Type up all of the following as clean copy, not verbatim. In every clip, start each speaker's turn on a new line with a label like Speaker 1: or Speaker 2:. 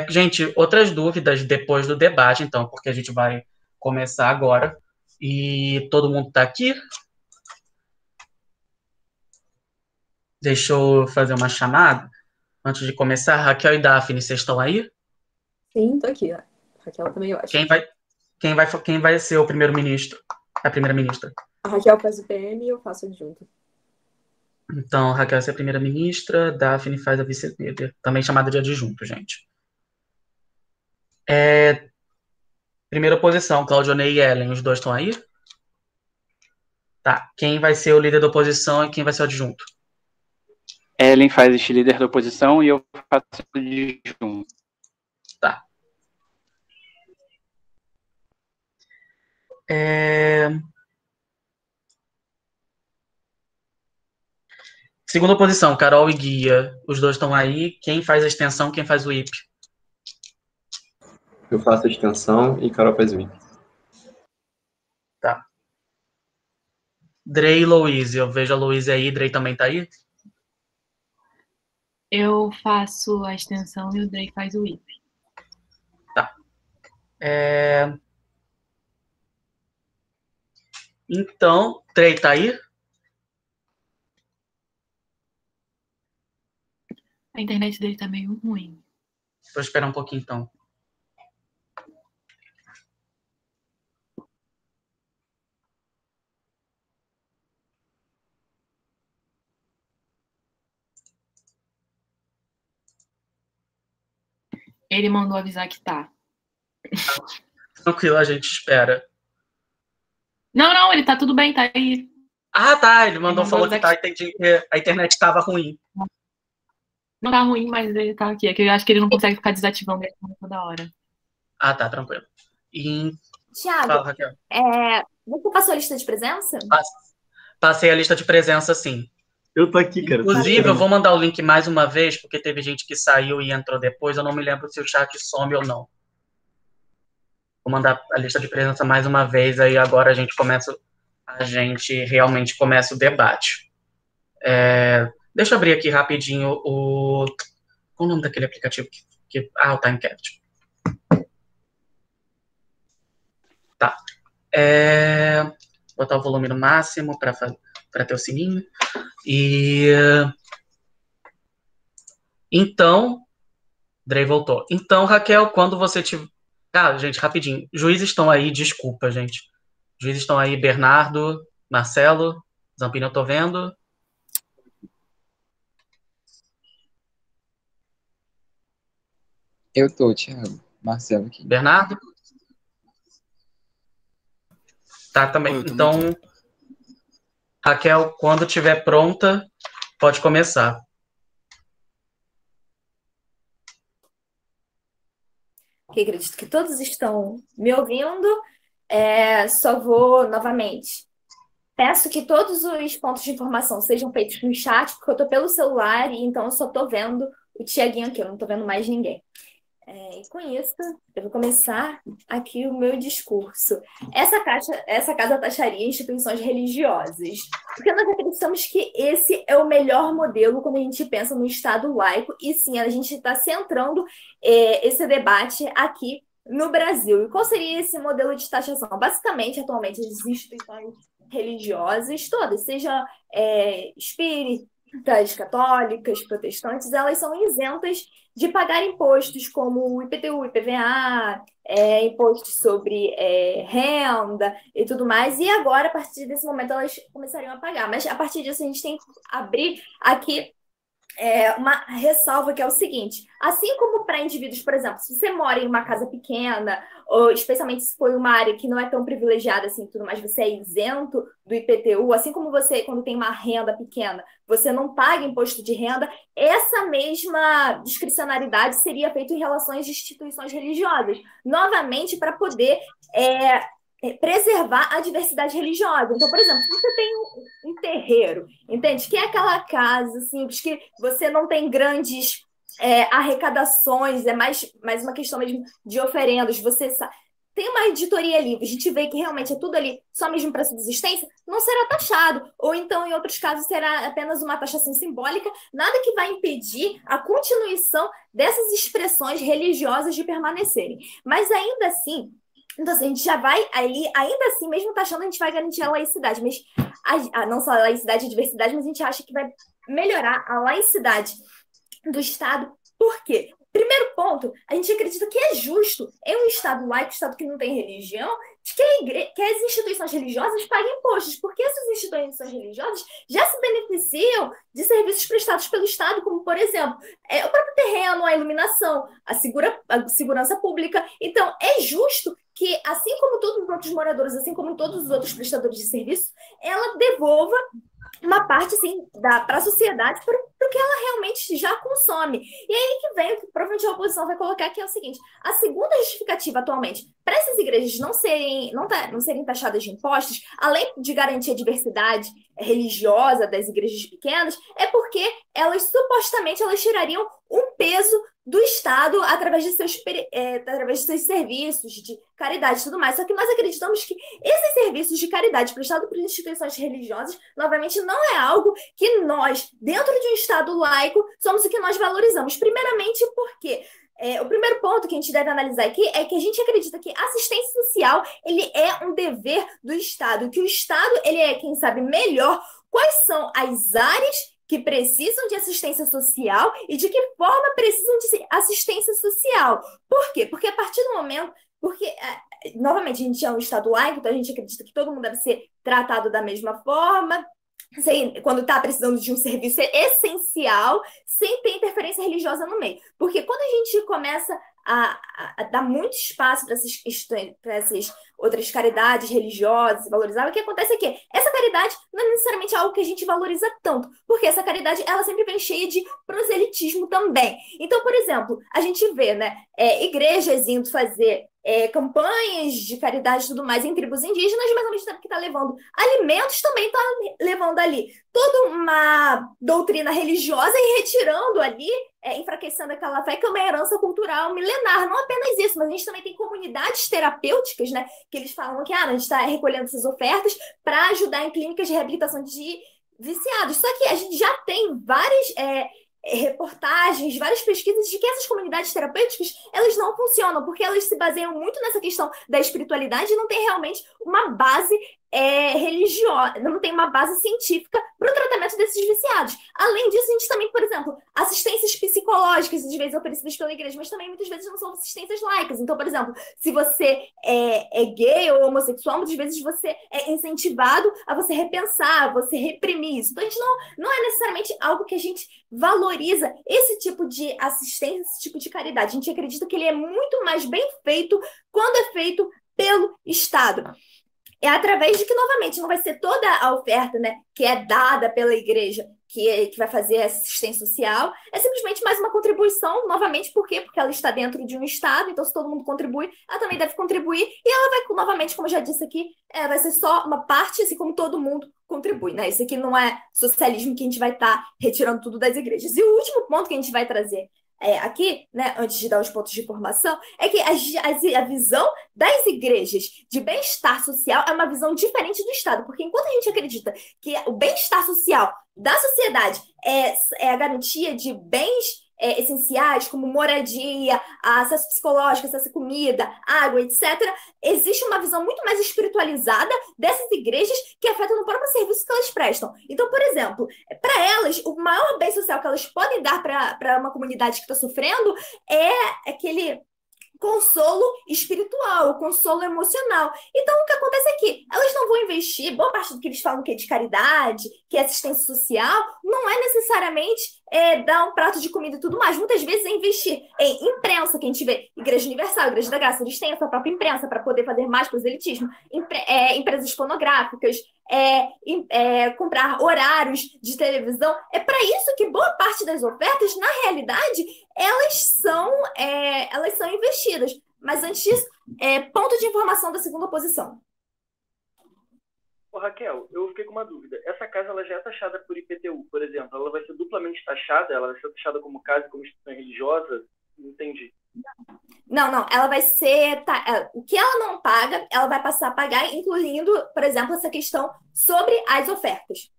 Speaker 1: Gente, outras dúvidas depois do debate, então, porque a gente vai começar agora. E todo mundo está aqui? Deixa eu fazer uma chamada antes de começar. Raquel e Daphne, vocês estão aí?
Speaker 2: Sim, tô aqui. Ó. Raquel também, eu acho.
Speaker 1: Quem vai ser o primeiro-ministro? A primeira-ministra.
Speaker 2: A Raquel faz o PM e eu faço adjunto.
Speaker 1: Então, Raquel vai ser a primeira-ministra, Daphne faz a vice-líder, também chamada de adjunto, gente. Primeira oposição, Claudionei e Ellen, os dois estão aí? Tá. Quem vai ser o líder da oposição e quem vai ser o adjunto?
Speaker 3: Ellen faz este líder da oposição e eu faço adjunto.
Speaker 1: Tá. Segunda oposição, Carol e Guia. Os dois estão aí. Quem faz a extensão, quem faz o IP?
Speaker 4: Eu faço a extensão e Carol faz o IP.
Speaker 1: Tá. Drey e Louise. Eu vejo a Louise aí. Drey também tá aí?
Speaker 5: Eu faço a extensão e o Drey faz o IP.
Speaker 1: Tá. Então, Drey tá aí?
Speaker 5: A internet dele tá meio ruim.
Speaker 1: Vou esperar um pouquinho, então.
Speaker 5: Ele mandou avisar que tá.
Speaker 1: Tranquilo, a gente espera.
Speaker 5: Não, ele tá tudo bem, tá aí.
Speaker 1: Ah, tá. Ele falou que tá. Entendi que a internet estava ruim.
Speaker 5: Não tá ruim, mas ele tá aqui. É que eu acho que ele não consegue ficar desativando ele toda hora.
Speaker 1: Ah, tá, tranquilo.
Speaker 6: Tiago,
Speaker 1: Fala, Raquel.
Speaker 6: você passou a lista de presença?
Speaker 1: Passei a lista de presença, sim.
Speaker 4: Eu tô aqui, cara.
Speaker 1: Inclusive, eu vou mandar o link mais uma vez, porque teve gente que saiu e entrou depois. Eu não me lembro se o chat some ou não. Vou mandar a lista de presença mais uma vez, aí agora a gente realmente começa o debate. Deixa eu abrir aqui rapidinho qual o nome daquele aplicativo o Timecast. Tá. Botar o volume no máximo para ter o sininho. Então, Drey voltou. Então, Raquel, quando você tiver... gente, rapidinho. Juízes estão aí, desculpa, gente. Juízes estão aí, Bernardo, Marcelo, Zampini, eu tô vendo.
Speaker 7: Eu tô, Thiago. Marcelo aqui.
Speaker 1: Bernardo? Tá, também. Então, Raquel, quando estiver pronta, pode começar.
Speaker 6: Que acredito que todos estão me ouvindo. Só vou novamente. Peço que todos os pontos de informação sejam feitos no chat, porque eu estou pelo celular e então eu só estou vendo o Tiaguinho aqui, eu não estou vendo mais ninguém. E com isso, eu vou começar aqui o meu discurso. Essa casa taxaria instituições religiosas, porque nós acreditamos que esse é o melhor modelo quando a gente pensa no Estado laico, e sim, a gente está centrando esse debate aqui no Brasil. E qual seria esse modelo de taxação? Basicamente, atualmente, as instituições religiosas, todas, seja espíritas, católicas, protestantes, elas são isentas de pagar impostos como o IPTU, IPVA, impostos sobre renda e tudo mais. E agora, a partir desse momento, elas começariam a pagar. Mas, a partir disso, a gente tem que abrir aqui uma ressalva, que é o seguinte: assim como para indivíduos, por exemplo, se você mora em uma casa pequena, ou especialmente se for uma área que não é tão privilegiada assim, tudo mais, você é isento do IPTU, assim como você, quando tem uma renda pequena, você não paga imposto de renda, essa mesma discricionariedade seria feita em relação às instituições religiosas, novamente para poder preservar a diversidade religiosa. Então, por exemplo, se você tem um terreiro, entende? Que é aquela casa simples, que você não tem grandes arrecadações, é mais uma questão mesmo de oferendas. Você tem uma editoria livre, a gente vê que realmente é tudo ali só mesmo para subsistência, não será taxado. Ou então, em outros casos, será apenas uma taxação simbólica, nada que vai impedir a continuação dessas expressões religiosas de permanecerem. Mas ainda assim, então, assim, a gente já vai ali, ainda assim, mesmo taxando, a gente vai garantir a laicidade, mas não só a laicidade e a diversidade, mas a gente acha que vai melhorar a laicidade do Estado. Por quê? Primeiro ponto, a gente acredita que é justo em um Estado laico, um Estado que não tem religião, de que as instituições religiosas paguem impostos, porque essas instituições religiosas já se beneficiam de serviços prestados pelo Estado, como, por exemplo, o próprio terreno, a iluminação, a segurança pública. Então, é justo que, assim como todos os outros moradores, assim como todos os outros prestadores de serviço, ela devolva uma parte, assim, para a sociedade, para o que ela realmente já consome. E aí que vem o que provavelmente a oposição vai colocar, que é o seguinte: a segunda justificativa atualmente para essas igrejas não serem taxadas de impostos, além de garantir a diversidade religiosa das igrejas pequenas, é porque elas tirariam um peso do Estado através de seus serviços de caridade e tudo mais. Só que nós acreditamos que esses serviços de caridade prestados por instituições religiosas, novamente, não é algo que nós, dentro de um Estado laico, somos o que nós valorizamos. Primeiramente, porque o primeiro ponto que a gente deve analisar aqui é que a gente acredita que assistência social ele é um dever do Estado, que o Estado ele é quem sabe melhor quais são as áreas que precisam de assistência social e de que forma precisam de assistência social. Por quê? Porque a partir do momento... novamente, a gente é um Estado laico, então a gente acredita que todo mundo deve ser tratado da mesma forma, quando está precisando de um serviço essencial, sem ter interferência religiosa no meio. Porque quando a gente começa a dar muito espaço para essas outras caridades religiosas, valorizar, o que acontece é que essa caridade não é necessariamente algo que a gente valoriza tanto, porque essa caridade ela sempre vem cheia de proselitismo também. Então, por exemplo, a gente vê, né, igrejas indo fazer campanhas de caridade e tudo mais em tribos indígenas, mas ao mesmo tempo que está levando alimentos, também está levando ali toda uma doutrina religiosa e retirando ali, enfraquecendo aquela fé, que é uma herança cultural milenar. Não apenas isso, mas a gente também tem comunidades terapêuticas, né, que eles falam que a gente está recolhendo essas ofertas para ajudar em clínicas de reabilitação de viciados. Só que a gente já tem várias reportagens, várias pesquisas de que essas comunidades terapêuticas, elas não funcionam, porque elas se baseiam muito nessa questão da espiritualidade e não tem realmente uma base religiosa, não tem uma base científica para o tratamento desses viciados. Além disso, a gente também, por exemplo, assistências psicológicas, às vezes oferecidas pela igreja, mas também muitas vezes não são assistências laicas. Então, por exemplo, se você é gay ou homossexual, muitas vezes você é incentivado a você repensar, a você reprimir isso. Então, a gente não é necessariamente algo que a gente valoriza esse tipo de assistência, esse tipo de caridade. A gente acredita que ele é muito mais bem feito quando é feito pelo Estado. É através de que, novamente, não vai ser toda a oferta, né, que é dada pela igreja que vai fazer assistência social, é simplesmente mais uma contribuição, novamente, por quê? Porque ela está dentro de um Estado, então se todo mundo contribui, ela também deve contribuir, e ela vai, novamente, como eu já disse aqui, vai ser só uma parte, assim como todo mundo contribui, né? Isso aqui não é socialismo que a gente vai estar retirando tudo das igrejas. E o último ponto que a gente vai trazer aqui, né, antes de dar os pontos de formação, é que a visão das igrejas de bem-estar social é uma visão diferente do Estado, porque enquanto a gente acredita que o bem-estar social da sociedade é a garantia de bens essenciais, como moradia, acesso psicológico, acesso à comida, água, etc., existe uma visão muito mais espiritualizada dessas igrejas que afetam no próprio serviço que elas prestam. Então, por exemplo, para elas, o maior bem social que elas podem dar para uma comunidade que está sofrendo é aquele consolo espiritual, o consolo emocional. Então, o que acontece é que elas não vão investir, boa parte do que eles falam que é de caridade, que é assistência social, não é necessariamente dar um prato de comida e tudo mais. Muitas vezes é investir em imprensa, que a gente vê Igreja Universal, Igreja da Graça, eles têm a sua própria imprensa para poder fazer mais proselitismo, empresas fonográficas, comprar horários de televisão. É para isso que boa parte das ofertas, na realidade, elas são investidas. Mas antes disso, ponto de informação da segunda posição.
Speaker 8: Ô, Raquel, eu fiquei com uma dúvida. Essa casa ela já é taxada por IPTU, por exemplo. Ela vai ser duplamente taxada? Ela vai ser taxada como casa e como instituição religiosa? Não entendi.
Speaker 6: Não, ela vai ser. O que ela não paga, ela vai passar a pagar, incluindo, por exemplo, essa questão sobre as ofertas.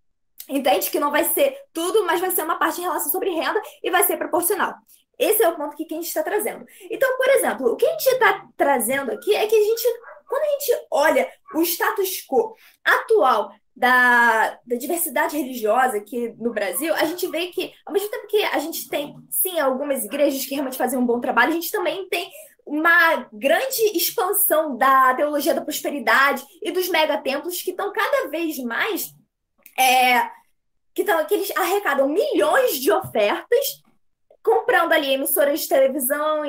Speaker 6: Entende que não vai ser tudo, mas vai ser uma parte em relação sobre renda e vai ser proporcional. Esse é o ponto que a gente está trazendo. Então, por exemplo, o que a gente está trazendo aqui é que quando a gente olha o status quo atual da diversidade religiosa aqui no Brasil, a gente vê que, ao mesmo tempo que a gente tem, sim, algumas igrejas que realmente fazem um bom trabalho, a gente também tem uma grande expansão da teologia da prosperidade e dos megatemplos que estão cada vez mais... que eles arrecadam milhões de ofertas, comprando ali emissoras de televisão,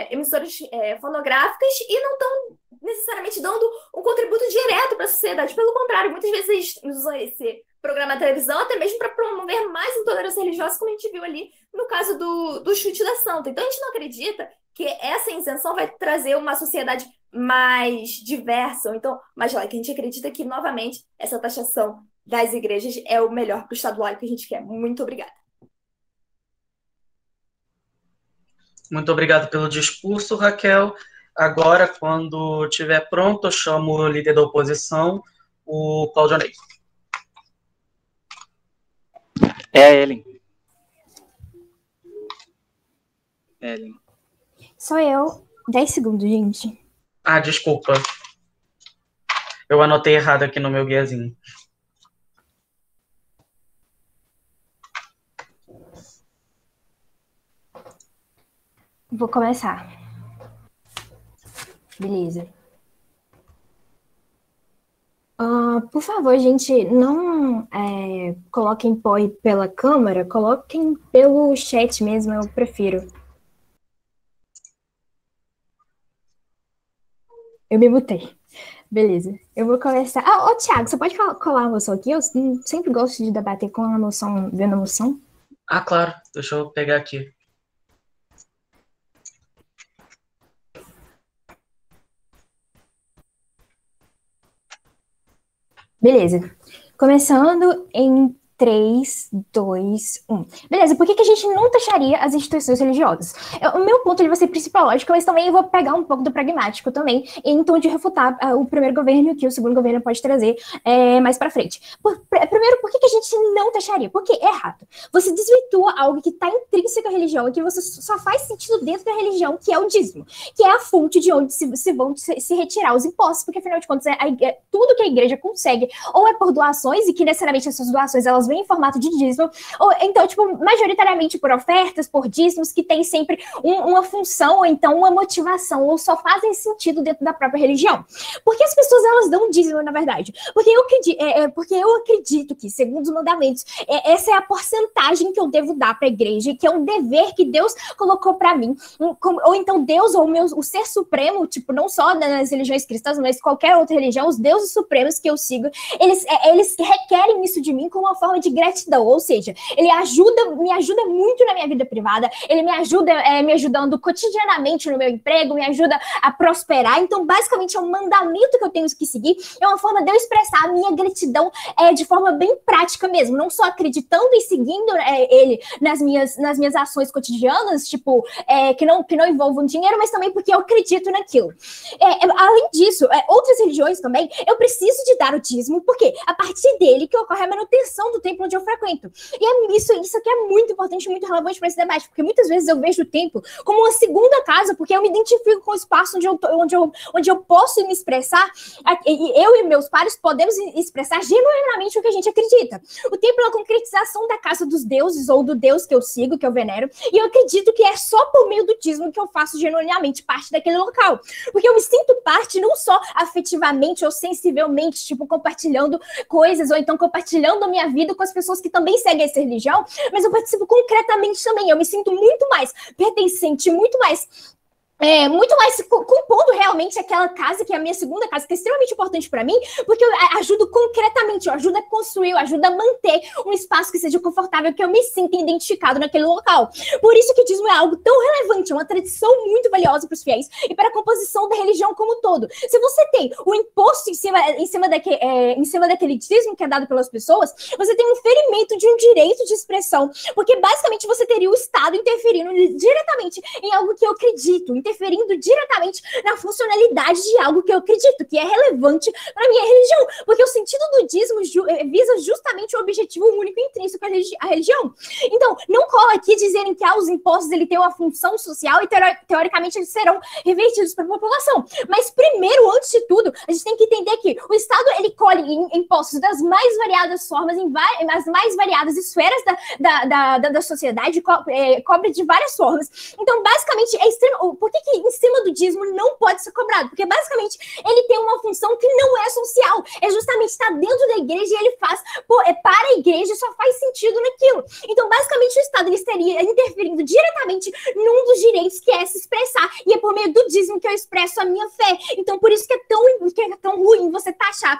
Speaker 6: emissoras fonográficas, e não estão necessariamente dando um contributo direto para a sociedade. Pelo contrário, muitas vezes eles usam esse programa de televisão até mesmo para promover mais intolerância religiosa, como a gente viu ali no caso do chute da Santa. Então a gente não acredita que essa isenção vai trazer uma sociedade mais diversa, ou então mais laica. A gente acredita que, novamente, essa taxação das igrejas é o melhor para o Estado laico que a gente quer. Muito obrigada.
Speaker 1: Muito obrigado pelo discurso, Raquel. Agora, quando estiver pronto, eu chamo o líder da oposição, o Claudionei.
Speaker 3: É a Ellen. Ellen.
Speaker 9: Sou eu. 10 segundos, gente.
Speaker 1: Ah, desculpa. Eu anotei errado aqui no meu guiazinho.
Speaker 9: Vou começar. Beleza. Por favor, gente, não coloquem POI pela câmera, coloquem pelo chat mesmo, eu prefiro. Eu me mutei. Beleza, eu vou começar. Thiago, você pode colar a moção aqui? Eu sempre gosto de debater com a moção, vendo a moção.
Speaker 1: Ah, claro. Deixa eu pegar aqui.
Speaker 9: Beleza. Começando em 3, 2, 1. Beleza, por que a gente não taxaria as instituições religiosas? O meu ponto ele vai ser principológico, mas também eu vou pegar um pouco do pragmático também, em tom de refutar o primeiro governo que o segundo governo pode trazer mais pra frente. Primeiro, por que a gente não taxaria? Porque é errado. Você desvirtua algo que está intrínseco à religião e que você só faz sentido dentro da religião, que é o dízimo, que é a fonte de onde se vão se retirar os impostos, porque afinal de contas tudo que a igreja consegue ou é por doações, e que necessariamente essas doações elas vem em formato de dízimo, ou então, majoritariamente por ofertas, por dízimos, que tem sempre uma função, ou então uma motivação, ou só fazem sentido dentro da própria religião. Por que as pessoas, elas dão dízimo, na verdade? Porque eu acredito que, segundo os mandamentos, essa é a porcentagem que eu devo dar para a igreja, que é um dever que Deus colocou para mim, ou então Deus, ou o ser supremo, não só nas religiões cristãs, mas qualquer outra religião, os deuses supremos que eu sigo, eles requerem isso de mim como uma forma de gratidão, ou seja, ele me ajuda muito na minha vida privada, ele me ajuda me ajudando cotidianamente no meu emprego, me ajuda a prosperar. Então, basicamente, é um mandamento que eu tenho que seguir, é uma forma de eu expressar a minha gratidão de forma bem prática mesmo, não só acreditando e seguindo ele nas minhas ações cotidianas, que não envolvam dinheiro, mas também porque eu acredito naquilo. Além disso, outras religiões também, eu preciso de dar o dízimo, porque a partir dele que ocorre a manutenção do templo onde eu frequento. E isso aqui é muito importante, muito relevante para esse debate, porque muitas vezes eu vejo o templo como uma segunda casa, porque eu me identifico com o espaço onde eu posso me expressar, e eu e meus pares podemos expressar genuinamente o que a gente acredita. O templo é a concretização da casa dos deuses, ou do Deus que eu sigo, que eu venero, e eu acredito que é só por meio do dízimo que eu faço genuinamente parte daquele local, porque eu me sinto parte não só afetivamente ou sensivelmente, compartilhando coisas, ou então compartilhando a minha vida com as pessoas que também seguem essa religião, mas eu participo concretamente também, eu me sinto muito mais pertencente, muito mais compondo realmente aquela casa, que é a minha segunda casa, que é extremamente importante para mim, porque eu ajudo concretamente, eu ajudo a construir, eu ajudo a manter um espaço que seja confortável, que eu me sinta identificado naquele local. Por isso que o dízimo é algo tão relevante, é uma tradição muito valiosa para os fiéis e para a composição da religião como um todo. Se você tem o imposto em cima daquele dízimo que é dado pelas pessoas, você tem um ferimento de um direito de expressão, porque basicamente você teria o Estado interferindo diretamente em algo que eu acredito, interferindo diretamente na funcionalidade de algo que eu acredito que é relevante para minha religião, porque o sentido do dízimo visa justamente o objetivo único e intrínseco à religião. Então, não cola aqui dizerem que os impostos ele têm uma função social e teoricamente eles serão revertidos para a população. Mas primeiro, antes de tudo, a gente tem que entender que o Estado ele colhe impostos das mais variadas formas, nas mais variadas esferas da sociedade, cobre de várias formas. Então, basicamente, por que em cima do dízimo não pode ser cobrado? Porque, basicamente, ele tem uma função que não é social. É justamente estar dentro da igreja e ele faz para a igreja, só faz sentido naquilo. Então, basicamente, o Estado ele estaria interferindo diretamente num dos direitos que é se expressar. E é por meio do dízimo que eu expresso a minha fé. Então, por isso que é tão ruim você taxar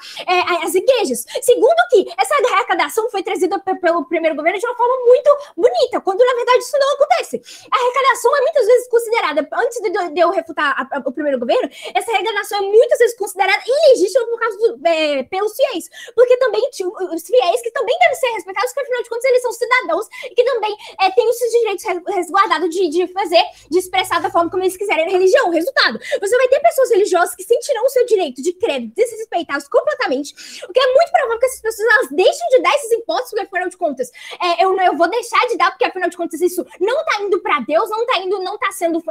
Speaker 9: as igrejas. Segundo que essa arrecadação foi trazida pelo primeiro governo de uma forma muito bonita, quando na verdade isso não acontece. A arrecadação é muitas vezes considerada, antes de eu refutar o primeiro governo, essa arrecadação é muitas vezes considerada ilegítima por causa pelos fiéis, porque também os fiéis que também devem ser respeitados, porque afinal de contas eles são cidadãos e que também têm os seus direitos resguardados de expressar da forma como eles quiserem a religião. Resultado, você vai ter pessoas religiosas que sentirão o seu direito de credo desrespeitados completamente, o que é muito provável que essas pessoas elas deixem de dar esses impostos, porque afinal de contas eu vou deixar de dar, porque afinal de contas isso não tá indo para Deus, não tá sendo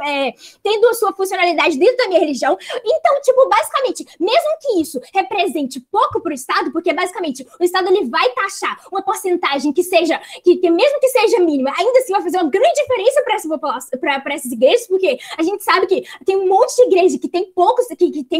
Speaker 9: tendo a sua funcionalidade dentro da minha religião. Então, tipo, basicamente, mesmo que isso represente pouco para o Estado, porque basicamente o Estado ele vai taxar uma porcentagem que seja, que mesmo que seja mínima, ainda assim vai fazer uma grande diferença para essa população, para essas igrejas, porque a gente sabe que tem um monte de igreja que tem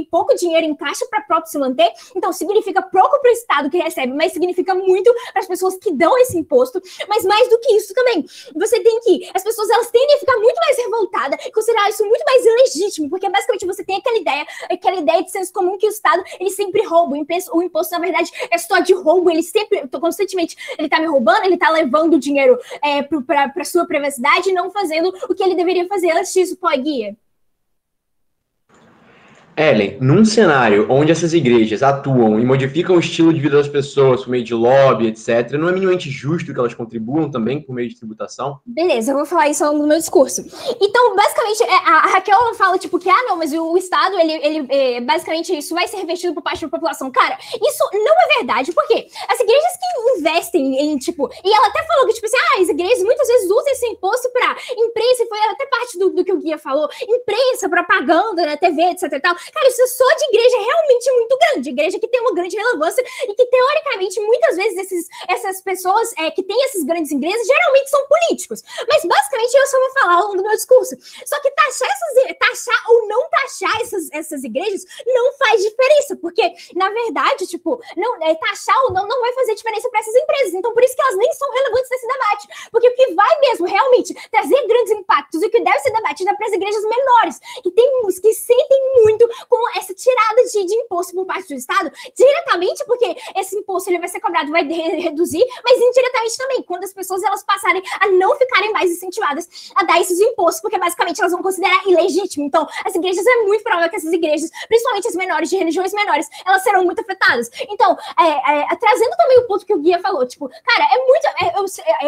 Speaker 9: pouco dinheiro em caixa para próprio se manter, então significa pouco para o Estado que recebe, mas significa muito para as pessoas que dão esse imposto. Mas mais do que isso também, você tem que, as pessoas elas tendem a ficar muito mais revoltadas e considerar isso muito mais ilegítimo, porque basicamente você tem aquela ideia de senso comum que o Estado ele sempre rouba, o imposto na verdade é só de roubo, ele sempre, constantemente, ele tá me roubando, ele tá levando o dinheiro para sua privacidade e não fazendo o que ele deveria fazer. Antes disso, pode guia.
Speaker 4: Ellen, num cenário onde essas igrejas atuam e modificam o estilo de vida das pessoas por meio de lobby, etc., não é minimamente justo que elas contribuam também por meio de tributação?
Speaker 9: Beleza, eu vou falar isso ao longo do meu discurso. Então, basicamente, a Raquel fala, tipo, que, não, mas o Estado, ele basicamente, isso vai ser revestido por parte da população. Cara, isso não é verdade, porque as igrejas que investem em, tipo, e ela até falou que, tipo assim, as igrejas muitas vezes usam esse imposto pra imprensa, e foi até parte do que o Guia falou, imprensa, propaganda, né, TV, etc e tal. Cara, isso é só de igreja realmente muito grande, igreja que tem uma grande relevância e que, teoricamente, muitas vezes essas pessoas que têm essas grandes igrejas geralmente são políticos. Mas, basicamente, eu só vou falar ao longo do meu discurso. Só que taxar ou não taxar essas igrejas não faz diferença, porque, na verdade, tipo, taxar ou não vai fazer diferença para essas empresas. Então, por isso que elas nem são relevantes nesse debate. Porque o que vai mesmo, realmente, trazer grandes impactos e o que deve ser debatido é para as igrejas menores, que sentem muito com essa tirada de imposto por parte do Estado, diretamente porque esse imposto ele vai ser cobrado, vai reduzir, mas indiretamente também, quando as pessoas elas passarem a não ficarem mais incentivadas a dar esses impostos, porque basicamente elas vão considerar ilegítimo. Então, as igrejas é muito provável que essas igrejas, principalmente as menores, de religiões menores, elas serão muito afetadas. Então, trazendo também o ponto que o Guia falou, tipo, cara,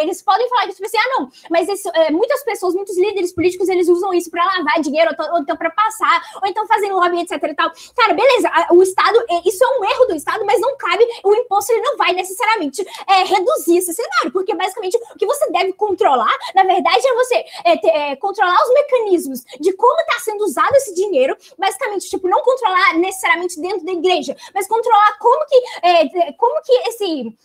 Speaker 9: eles podem falar que, tipo assim, não, mas muitas pessoas, muitos líderes políticos, eles usam isso para lavar dinheiro, ou então para passar, ou então fazem lobby, etc e tal. Cara, beleza, o Estado, isso é um erro do Estado, mas não cabe, o imposto ele não vai necessariamente reduzir esse cenário, porque basicamente o que você deve controlar, na verdade, é você controlar os mecanismos de como está sendo usado esse dinheiro, basicamente, tipo, não controlar necessariamente dentro da igreja, mas controlar como que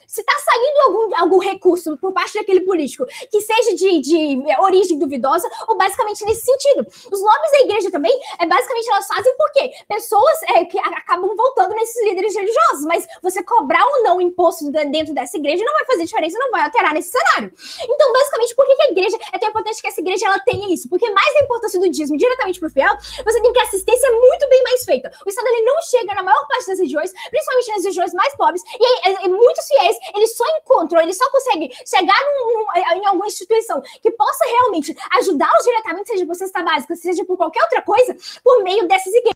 Speaker 9: se está saindo algum recurso por parte daquele político que seja de origem duvidosa, ou basicamente nesse sentido. Os lobbies da igreja também, basicamente, elas fazem porque pessoas que acabam voltando nesses líderes religiosos, mas você cobrar ou não imposto dentro dessa igreja não vai fazer diferença, não vai alterar nesse cenário. Então, basicamente, por que a igreja é tão importante que essa igreja ela tenha isso? Porque mais da importância do dízimo diretamente para o fiel, você tem que a assistência muito bem mais feita. O Estado ele não chega na maior parte das regiões, principalmente nas regiões mais pobres, e muitos fiéis, eles só conseguem chegar em alguma instituição que possa realmente ajudá-los diretamente, seja por cesta básica, seja por qualquer outra coisa, por meio dessas igrejas.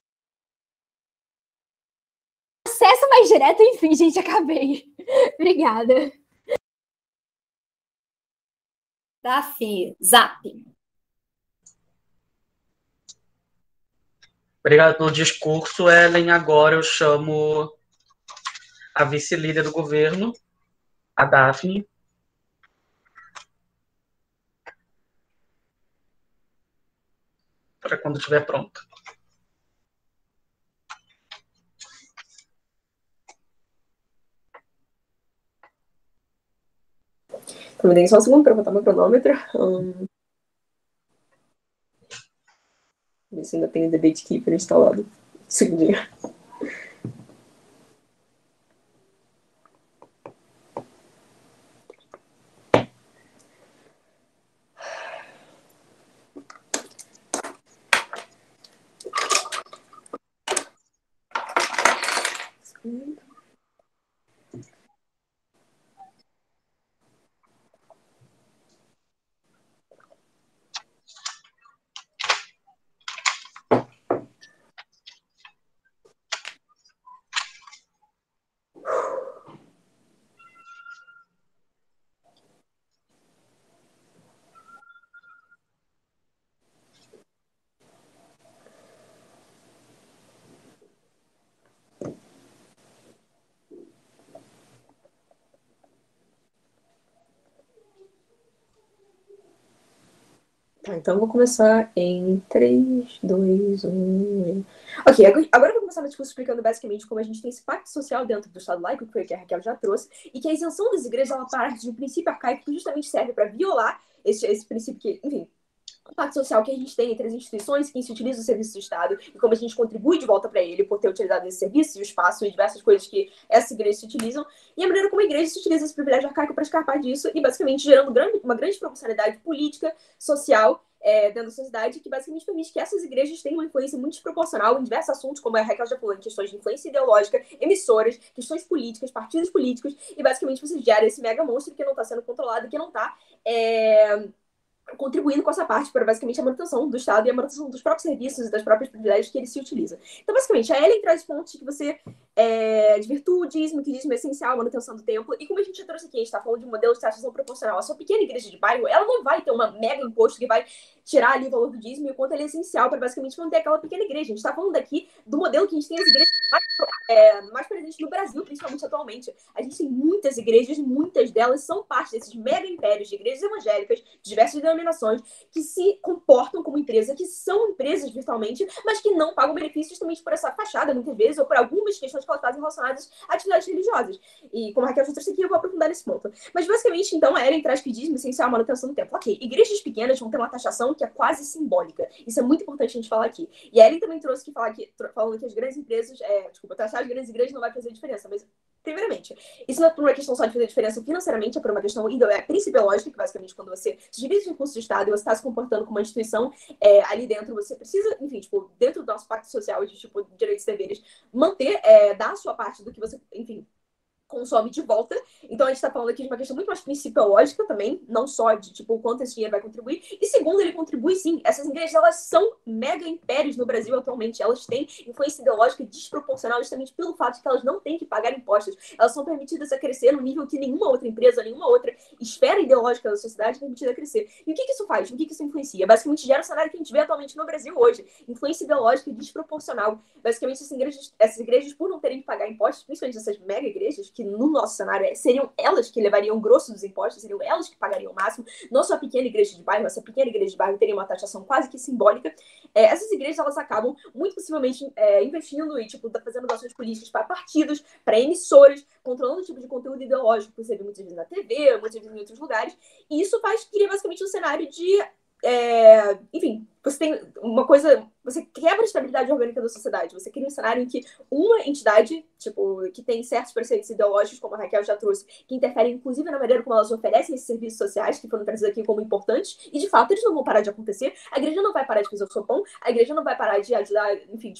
Speaker 9: Acesso mais direto, enfim, gente, acabei. Obrigada.
Speaker 6: Tá, Fih. Zap.
Speaker 1: Obrigado pelo discurso, Ellen. Agora eu chamo a vice-líder do governo, a Daphne. Para quando estiver pronto.
Speaker 2: Então, me dê só um segundo para botar meu cronômetro. Ver se ainda tem o Debate Keeper instalado. Segundinho. Tá, então eu vou começar em 3, 2, 1. Ok, agora eu vou começar meu discurso explicando basicamente como a gente tem esse pacto social dentro do Estado laico, que foi o que a Raquel já trouxe, e que a isenção das igrejas ela parte de um princípio arcaico que justamente serve para violar esse princípio que, enfim, o pacto social que a gente tem entre as instituições que se utilizam o serviço do Estado e como a gente contribui de volta para ele por ter utilizado esse serviço e o espaço e diversas coisas que essas igrejas se utilizam, e a maneira como a igreja se utiliza esse privilégio arcaico para escapar disso e basicamente gerando uma grande proporcionalidade política, social, dentro da sociedade, que basicamente permite que essas igrejas tenham uma influência muito desproporcional em diversos assuntos, como a Raquel já falou, em questões de influência ideológica, emissoras, questões políticas, partidos políticos, e basicamente você gera esse mega monstro que não está sendo controlado, que não está contribuindo com essa parte para basicamente a manutenção do Estado e a manutenção dos próprios serviços e das próprias privilégios que ele se utiliza. Então, basicamente, a Ellen traz pontos que você de virtude, dízimo, que dízimo é essencial, manutenção do templo, e como a gente já trouxe aqui, a gente está falando de um modelo de taxação proporcional. A sua pequena igreja de bairro, ela não vai ter uma mega imposto que vai tirar ali o valor do dízimo e o quanto ele é essencial para basicamente manter aquela pequena igreja. A gente está falando aqui do modelo que a gente tem as igrejas mais presentes no Brasil, principalmente atualmente. A gente tem muitas igrejas, muitas delas são parte desses mega impérios de igrejas evangélicas, de diversas denominações, que se comportam como empresa, que são empresas virtualmente, mas que não pagam benefícios justamente por essa fachada, muitas vezes, ou por algumas questões que elas fazem relacionadas a atividades religiosas. E como a Raquel já trouxe aqui, eu vou aprofundar nesse ponto. Mas, basicamente, então, a Ellen traz que dízimo essencial a manutenção do templo. Ok, igrejas pequenas vão ter uma taxação que é quase simbólica. Isso é muito importante a gente falar aqui. E a Ellen também trouxe que falando que as grandes empresas, taxar as grandes igrejas não vai fazer diferença, mas primeiramente, isso não é por uma questão só de fazer diferença financeiramente, é por uma questão principiológica, que basicamente quando você se divide de recursos do Estado e você está se comportando como uma instituição ali dentro, você precisa, enfim, dentro do nosso pacto social de, direitos e deveres, manter, dar a sua parte do que você, enfim, consome de volta. Então, a gente está falando aqui de uma questão muito mais principiológica também, não só de, o quanto esse dinheiro vai contribuir. E segundo, ele contribui sim. Essas igrejas, elas são mega impérios no Brasil atualmente. Elas têm influência ideológica desproporcional justamente pelo fato de que elas não têm que pagar impostos. Elas são permitidas a crescer no nível que nenhuma outra empresa, nenhuma outra esfera ideológica da sociedade é permitida a crescer. E o que isso faz? O que isso influencia? Basicamente, gera o cenário que a gente vê atualmente no Brasil hoje. Influência ideológica desproporcional. Basicamente, essas igrejas, por não terem que pagar impostos, principalmente essas mega igrejas, que no nosso cenário seriam elas que levariam o grosso dos impostos, seriam elas que pagariam o máximo, não só a pequena igreja de bairro, essa pequena igreja de bairro teria uma taxação quase que simbólica. Essas igrejas, elas acabam muito possivelmente investindo e fazendo doações políticas para partidos, para emissoras, controlando o tipo de conteúdo ideológico que você vê muitas vezes na TV, muitas vezes em outros lugares, e isso cria basicamente um cenário de enfim, você tem uma coisa, você quebra a estabilidade orgânica da sociedade, você cria um cenário em que uma entidade, que tem certos preceitos ideológicos, como a Raquel já trouxe, que interferem inclusive na maneira como elas oferecem esses serviços sociais, que foram trazidos aqui como importantes, e de fato eles não vão parar de acontecer, a igreja não vai parar de fazer o seu pão, a igreja não vai parar de ajudar, enfim,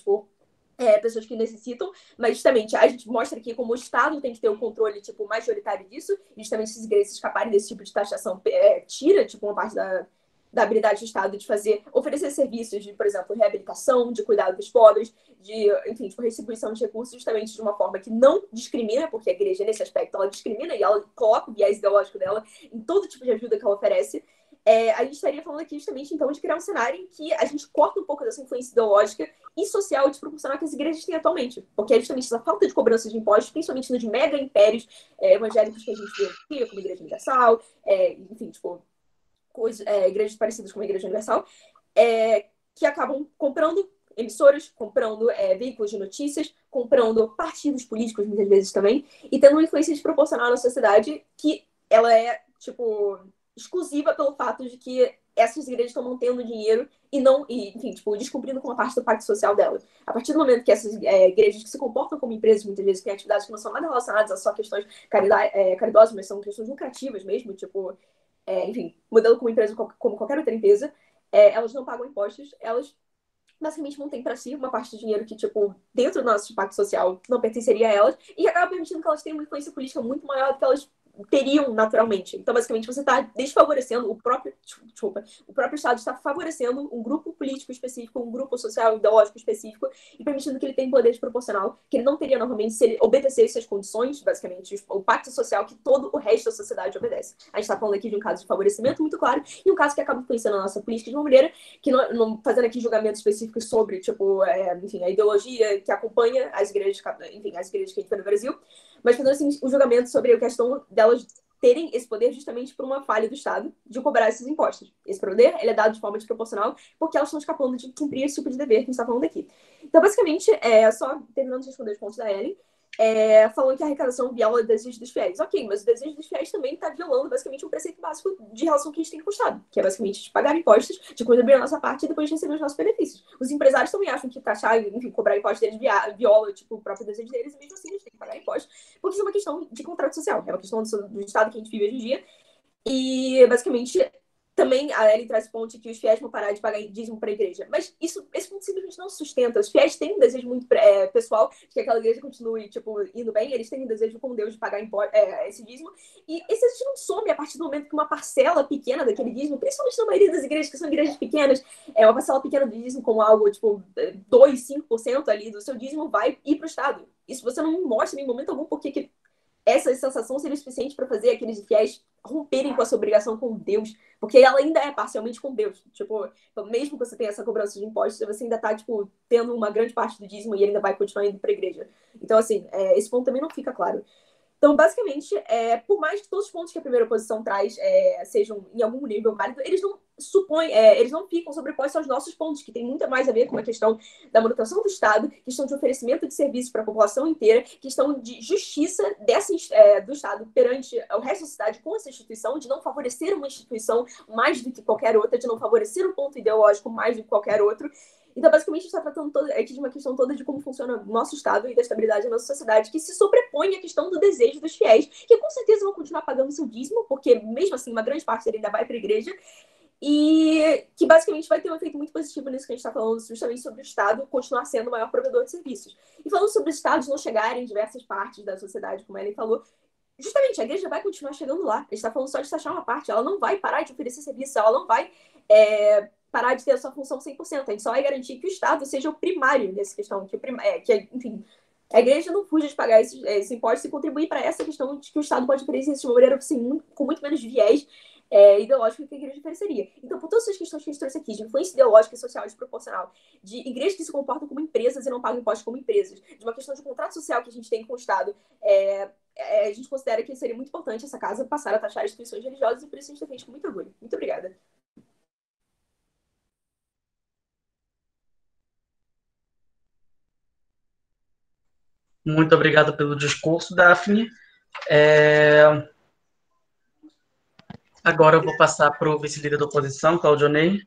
Speaker 2: pessoas que necessitam, mas justamente a gente mostra aqui como o Estado tem que ter o controle, majoritário disso, e justamente se as igrejas escaparem desse tipo de taxação, tira, uma parte da habilidade do Estado de oferecer serviços de, por exemplo, reabilitação, de cuidado dos pobres, enfim, restribuição de recursos, justamente de uma forma que não discrimina, porque a igreja, nesse aspecto, ela discrimina e ela coloca o viés ideológico dela em todo tipo de ajuda que ela oferece. A gente estaria falando aqui justamente, então, de criar um cenário em que a gente corta um pouco dessa influência ideológica e social e desproporcional que as igrejas têm atualmente. Porque é justamente essa falta de cobrança de impostos, principalmente nos mega impérios evangélicos que a gente vê aqui, como a Igreja Universal, enfim, tipo, igrejas parecidas com a Igreja Universal, que acabam comprando emissoras, comprando veículos de notícias, comprando partidos políticos, muitas vezes também, e tendo uma influência desproporcional na sociedade que ela é, tipo, exclusiva pelo fato de que essas igrejas estão mantendo dinheiro enfim, tipo, descumprindo com uma parte do pacto social dela. A partir do momento que essas igrejas que se comportam como empresas, muitas vezes têm atividades que não são nada relacionadas a só questões caridosas, mas são questões lucrativas mesmo, tipo, enfim, modelo como empresa como qualquer outra empresa, elas não pagam impostos, elas basicamente mantêm para si uma parte do dinheiro que, tipo, dentro do nosso pacto social não pertenceria a elas e acaba permitindo que elas tenham uma influência política muito maior do que elas teriam naturalmente. Então, basicamente, você está desfavorecendo o próprio Estado está favorecendo um grupo político específico, um grupo social ideológico específico e permitindo que ele tenha poder desproporcional que ele não teria normalmente se ele obedecesse às condições, basicamente, o pacto social que todo o resto da sociedade obedece. A gente está falando aqui de um caso de favorecimento muito claro e um caso que acaba influenciando a nossa política de uma maneira que, não fazendo aqui julgamentos específicos sobre, tipo, enfim, a ideologia que acompanha as igrejas, enfim, as igrejas que a gente vê no Brasil, mas fazendo assim, um julgamento sobre a questão delas terem esse poder justamente por uma falha do Estado de cobrar esses impostos. Esse poder ele é dado de forma desproporcional porque elas estão escapando de cumprir esse tipo de dever que a gente está falando aqui. Então, basicamente, só terminando de responder os pontos da Ellen, falando que a arrecadação viola o desejo dos fiéis. Ok, mas o desejo dos fiéis também está violando, basicamente, um preceito básico de relação que a gente tem com o Estado, que é, basicamente, de pagar impostos, de contribuir a nossa parte e depois receber os nossos benefícios. Os empresários também acham que taxar, enfim, cobrar impostos deles viola, tipo, o próprio desejo deles, e mesmo assim eles têm que pagar impostos, porque isso é uma questão de contrato social, é uma questão do Estado que a gente vive hoje em dia, e, basicamente, também a Ellen traz ponto que os fiéis vão parar de pagar dízimo para a igreja. Mas esse ponto simplesmente não sustenta. Os fiéis têm um desejo muito pessoal de que aquela igreja continue, tipo, indo bem. Eles têm um desejo com Deus de pagar esse dízimo. E esse desejo não some a partir do momento que uma parcela pequena daquele dízimo, principalmente na maioria das igrejas, que são igrejas pequenas, uma parcela pequena do dízimo, como algo, tipo, 2, 5% ali do seu dízimo vai ir para o Estado. Isso você não mostra em momento algum porque essa sensação seria suficiente para fazer aqueles fiéis romperem com a sua obrigação com Deus, porque ela ainda é parcialmente com Deus. Tipo, mesmo que você tenha essa cobrança de impostos, você ainda tá, tipo, tendo uma grande parte do dízimo e ele ainda vai continuar indo para a igreja. Então, assim, esse ponto também não fica claro. Então, basicamente, por mais que todos os pontos que a primeira oposição traz sejam em algum nível válidos, eles não supõem, eles não ficam sobrepostos aos nossos pontos, que tem muito mais a ver com a questão da manutenção do Estado, questão de oferecimento de serviços para a população inteira, questão de justiça do Estado perante o resto da sociedade com essa instituição, de não favorecer uma instituição mais do que qualquer outra, de não favorecer um ponto ideológico mais do que qualquer outro. Então, basicamente, a gente está tratando aqui de uma questão toda de como funciona o nosso Estado e da estabilidade da nossa sociedade, que se sobrepõe à questão do desejo dos fiéis, que com certeza vão continuar pagando seu dízimo, porque, mesmo assim, uma grande parte dele ainda vai para a igreja, e que, basicamente, vai ter um efeito muito positivo nisso que a gente está falando, justamente sobre o Estado continuar sendo o maior provedor de serviços. E falando sobre os Estados não chegarem em diversas partes da sociedade, como a Ellen falou, justamente, a igreja vai continuar chegando lá. A gente está falando só de taxar uma parte, ela não vai parar de oferecer serviço, ela não vai parar de ter a sua função 100%. A gente só vai garantir que o Estado seja o primário nessa questão, enfim, a igreja não fuja de pagar esses impostos e contribuir para essa questão de que o Estado pode oferecer de uma maneira assim, com muito menos viés ideológico que a igreja ofereceria. Então, por todas essas questões que a gente trouxe aqui, de influência ideológica e social desproporcional, de igrejas que se comportam como empresas e não pagam impostos como empresas, de uma questão de contrato social que a gente tem com o Estado, a gente considera que seria muito importante essa casa passar a taxar as instituições religiosas e por isso a gente defende com muito orgulho. Muito obrigada.
Speaker 1: Muito obrigado pelo discurso, Daphne. Agora eu vou passar para o vice-líder da oposição, Claudionei.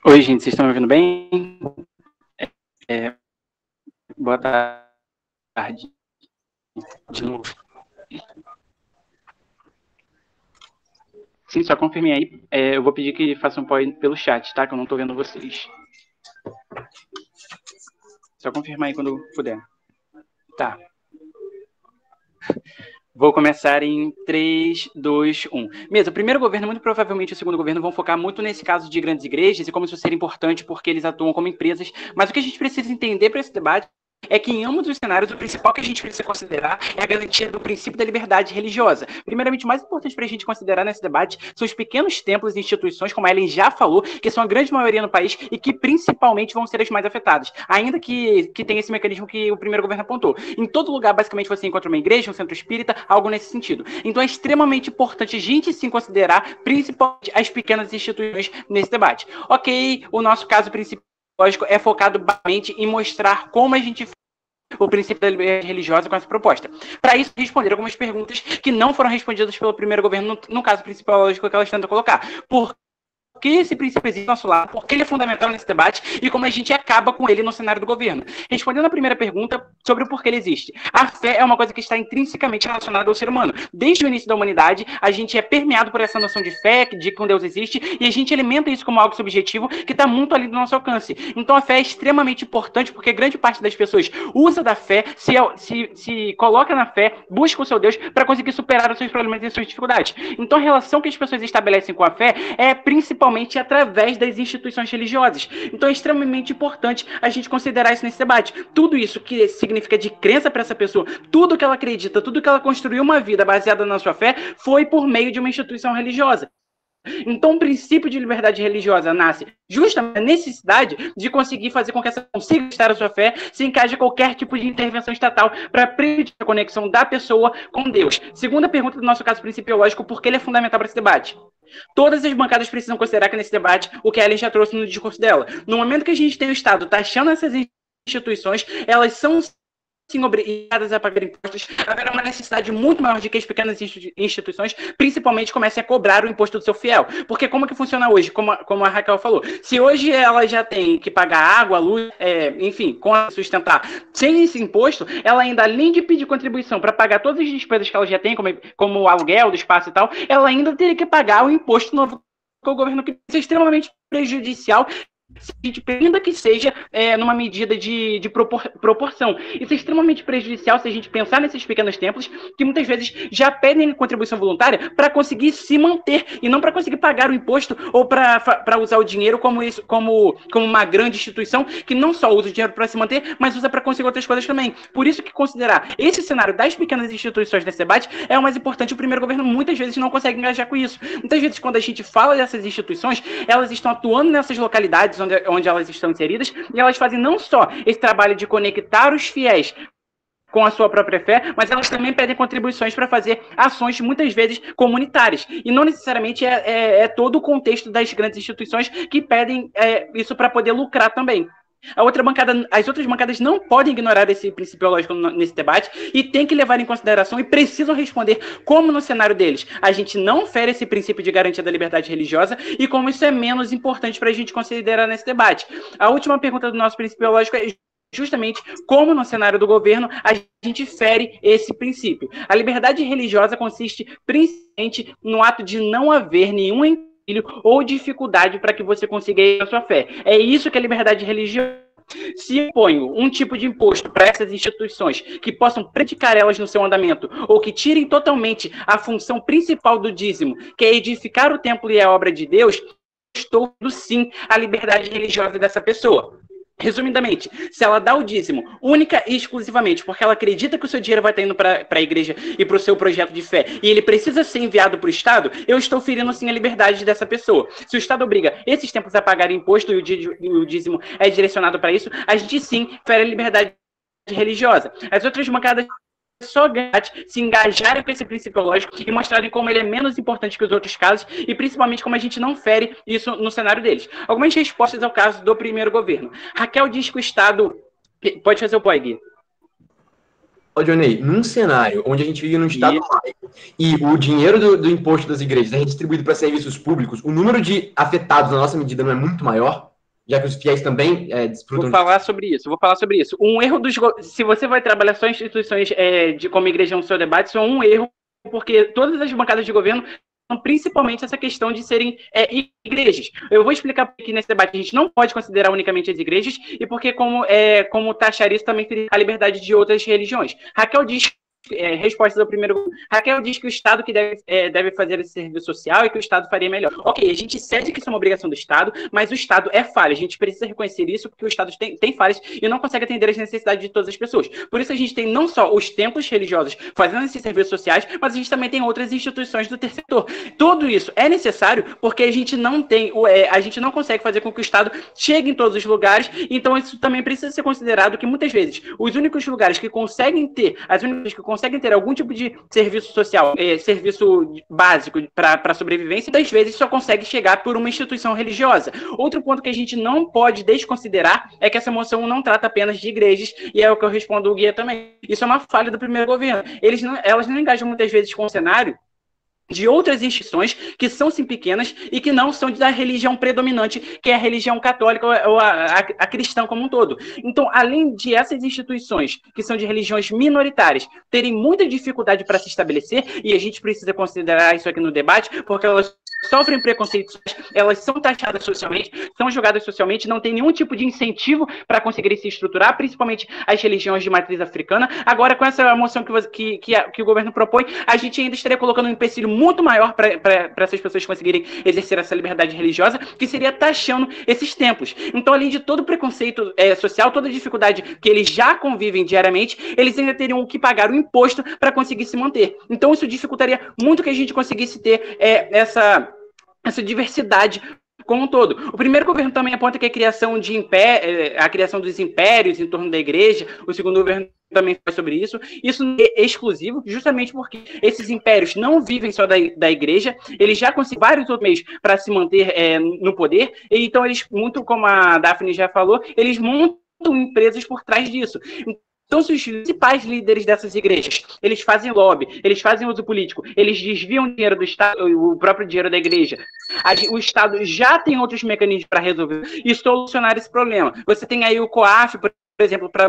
Speaker 3: Oi, gente, vocês estão me ouvindo bem? Boa tarde. De novo. Sim, só confirmei aí. Eu vou pedir que façam um apoio pelo chat, tá? Que eu não estou vendo vocês. Só confirmar aí quando puder. Tá. Vou começar em 3, 2, 1. Mesmo, o primeiro governo, muito provavelmente o segundo governo, vão focar muito nesse caso de grandes igrejas e como isso seria importante porque eles atuam como empresas. Mas o que a gente precisa entender para esse debate é que em ambos os cenários o principal que a gente precisa considerar é a garantia do princípio da liberdade religiosa. Primeiramente, o mais importante para a gente considerar nesse debate são os pequenos templos e instituições, como a Ellen já falou, que são a grande maioria no país e que principalmente vão ser as mais afetadas, ainda que tenha esse mecanismo que o primeiro governo apontou. Em todo lugar, basicamente, você encontra uma igreja, um centro espírita, algo nesse sentido. Então é extremamente importante a gente sim considerar principalmente as pequenas instituições nesse debate. Ok, o nosso caso principal lógico, é focado basicamente em mostrar como a gente o princípio da liberdade religiosa com essa proposta. Para isso, responder algumas perguntas que não foram respondidas pelo primeiro governo, no caso principal lógico que elas tentam colocar. Por que esse princípio existe do nosso lado, por que ele é fundamental nesse debate e como a gente acaba com ele no cenário do governo. Respondendo a primeira pergunta sobre o porquê ele existe. A fé é uma coisa que está intrinsecamente relacionada ao ser humano. Desde o início da humanidade, a gente é permeado por essa noção de fé, de que um Deus existe, e a gente alimenta isso como algo subjetivo que está muito ali do nosso alcance. Então a fé é extremamente importante porque grande parte das pessoas usa da fé, se coloca na fé, busca o seu Deus para conseguir superar os seus problemas e as suas dificuldades. Então a relação que as pessoas estabelecem com a fé é principalmente através das instituições religiosas. Então é extremamente importante a gente considerar isso nesse debate. Tudo isso que significa de crença para essa pessoa, tudo que ela acredita, tudo que ela construiu uma vida baseada na sua fé, foi por meio de uma instituição religiosa. Então o princípio de liberdade religiosa nasce justamente a necessidade de conseguir fazer com que essa consiga estar a sua fé sem que haja qualquer tipo de intervenção estatal para prejudicar a conexão da pessoa com Deus. Segunda pergunta do nosso caso principiológico, por que ele é fundamental para esse debate? Todas as bancadas precisam considerar que nesse debate, o que a Ellen já trouxe no discurso dela, no momento que a gente tem o Estado taxando essas instituições, elas são sim obrigadas a pagar impostos, haverá uma necessidade muito maior de que as pequenas instituições, principalmente, comecem a cobrar o imposto do seu fiel. Porque como que funciona hoje? Como a Raquel falou, se hoje ela já tem que pagar água, luz, enfim, com a sustentar, sem esse imposto, ela ainda, além de pedir contribuição para pagar todas as despesas que ela já tem, como o aluguel do espaço e tal, ela ainda teria que pagar o imposto novo que o governo quer. Isso é extremamente prejudicial, ainda que seja numa medida de proporção. Isso é extremamente prejudicial se a gente pensar nesses pequenos templos que muitas vezes já pedem contribuição voluntária para conseguir se manter e não para conseguir pagar o imposto ou para usar o dinheiro como uma grande instituição que não só usa o dinheiro para se manter, mas usa para conseguir outras coisas também. Por isso que considerar esse cenário das pequenas instituições nesse debate é o mais importante. O primeiro governo muitas vezes não consegue engajar com isso. Muitas vezes quando a gente fala dessas instituições, elas estão atuando nessas localidades onde elas estão inseridas, e elas fazem não só esse trabalho de conectar os fiéis com a sua própria fé, mas elas também pedem contribuições para fazer ações, muitas vezes, comunitárias. E não necessariamente é todo o contexto das grandes instituições que pedem isso para poder lucrar também. As outras bancadas não podem ignorar esse princípio lógico nesse debate e tem que levar em consideração e precisam responder como no cenário deles a gente não fere esse princípio de garantia da liberdade religiosa e como isso é menos importante para a gente considerar nesse debate. A última pergunta do nosso princípio lógico é justamente como no cenário do governo a gente fere esse princípio. A liberdade religiosa consiste principalmente no ato de não haver nenhum ou dificuldade para que você consiga ir a sua fé. É isso que é liberdade religiosa. Se imponho um tipo de imposto para essas instituições que possam praticar elas no seu andamento ou que tirem totalmente a função principal do dízimo, que é edificar o templo e a obra de Deus, estou dando sim a liberdade religiosa dessa pessoa. Resumidamente, se ela dá o dízimo única e exclusivamente porque ela acredita que o seu dinheiro vai estar indo para a igreja e para o seu projeto de fé e ele precisa ser enviado para o Estado, eu estou ferindo sim a liberdade dessa pessoa. Se o Estado obriga esses templos a pagar imposto e o dízimo é direcionado para isso, a gente sim fere a liberdade religiosa. As outras bancadas só se engajarem com esse princípio lógico e mostrarem como ele é menos importante que os outros casos e principalmente como a gente não fere isso no cenário deles. Algumas respostas ao caso do primeiro governo. Raquel diz que o Estado... Pode fazer o pó, Gui.
Speaker 4: Ô, Johnny, num cenário onde a gente vive num Estado laico e o dinheiro do imposto das igrejas é redistribuído para serviços públicos, o número de afetados na nossa medida não é muito maior? Já que os fiéis também desfrutam...
Speaker 3: Vou falar sobre isso. Um erro se você vai trabalhar só instituições como igreja no seu debate, isso é um erro, porque todas as bancadas de governo são principalmente essa questão de serem igrejas. Eu vou explicar que nesse debate a gente não pode considerar unicamente as igrejas e porque como taxar isso também teria a liberdade de outras religiões. Raquel diz respostas ao primeiro. Raquel diz que o Estado que deve fazer esse serviço social e que o Estado faria melhor. Ok, a gente cede que isso é uma obrigação do Estado, mas o Estado é falha. A gente precisa reconhecer isso porque o Estado tem falhas e não consegue atender as necessidades de todas as pessoas. Por isso a gente tem não só os templos religiosos fazendo esses serviços sociais, mas a gente também tem outras instituições do terceiro setor. Tudo isso é necessário porque a gente não consegue fazer com que o Estado chegue em todos os lugares, então isso também precisa ser considerado que muitas vezes os únicos lugares que conseguem ter, algum tipo de serviço social, serviço básico para sobrevivência, muitas vezes só consegue chegar por uma instituição religiosa. Outro ponto que a gente não pode desconsiderar é que essa moção não trata apenas de igrejas, e é o que eu respondo ao Guia também. Isso é uma falha do primeiro governo. Elas não engajam muitas vezes com o cenário de outras instituições que são sim pequenas e que não são da religião predominante, que é a religião católica ou a cristã como um todo. Então, além de essas instituições que são de religiões minoritárias terem muita dificuldade para se estabelecer, e a gente precisa considerar isso aqui no debate, porque elas sofrem preconceitos, elas são taxadas socialmente, são julgadas socialmente, não tem nenhum tipo de incentivo para conseguir se estruturar, principalmente as religiões de matriz africana. Agora, com essa moção que o governo propõe, a gente ainda estaria colocando um empecilho muito maior para essas pessoas conseguirem exercer essa liberdade religiosa, que seria taxando esses templos. Então, além de todo o preconceito social, toda a dificuldade que eles já convivem diariamente, eles ainda teriam que pagar o imposto para conseguir se manter. Então, isso dificultaria muito que a gente conseguisse ter essa diversidade como um todo. O primeiro governo também aponta que a criação dos impérios em torno da igreja, o segundo governo também faz sobre isso. Isso não é exclusivo, justamente porque esses impérios não vivem só da igreja, eles já conseguem vários outros meios para se manter no poder, e então eles, muito como a Daphne já falou, eles montam empresas por trás disso. Então, se os principais líderes dessas igrejas, eles fazem lobby, eles fazem uso político, eles desviam o dinheiro do Estado, o próprio dinheiro da igreja, o Estado já tem outros mecanismos para resolver e solucionar esse problema. Você tem aí o COAF, por exemplo, para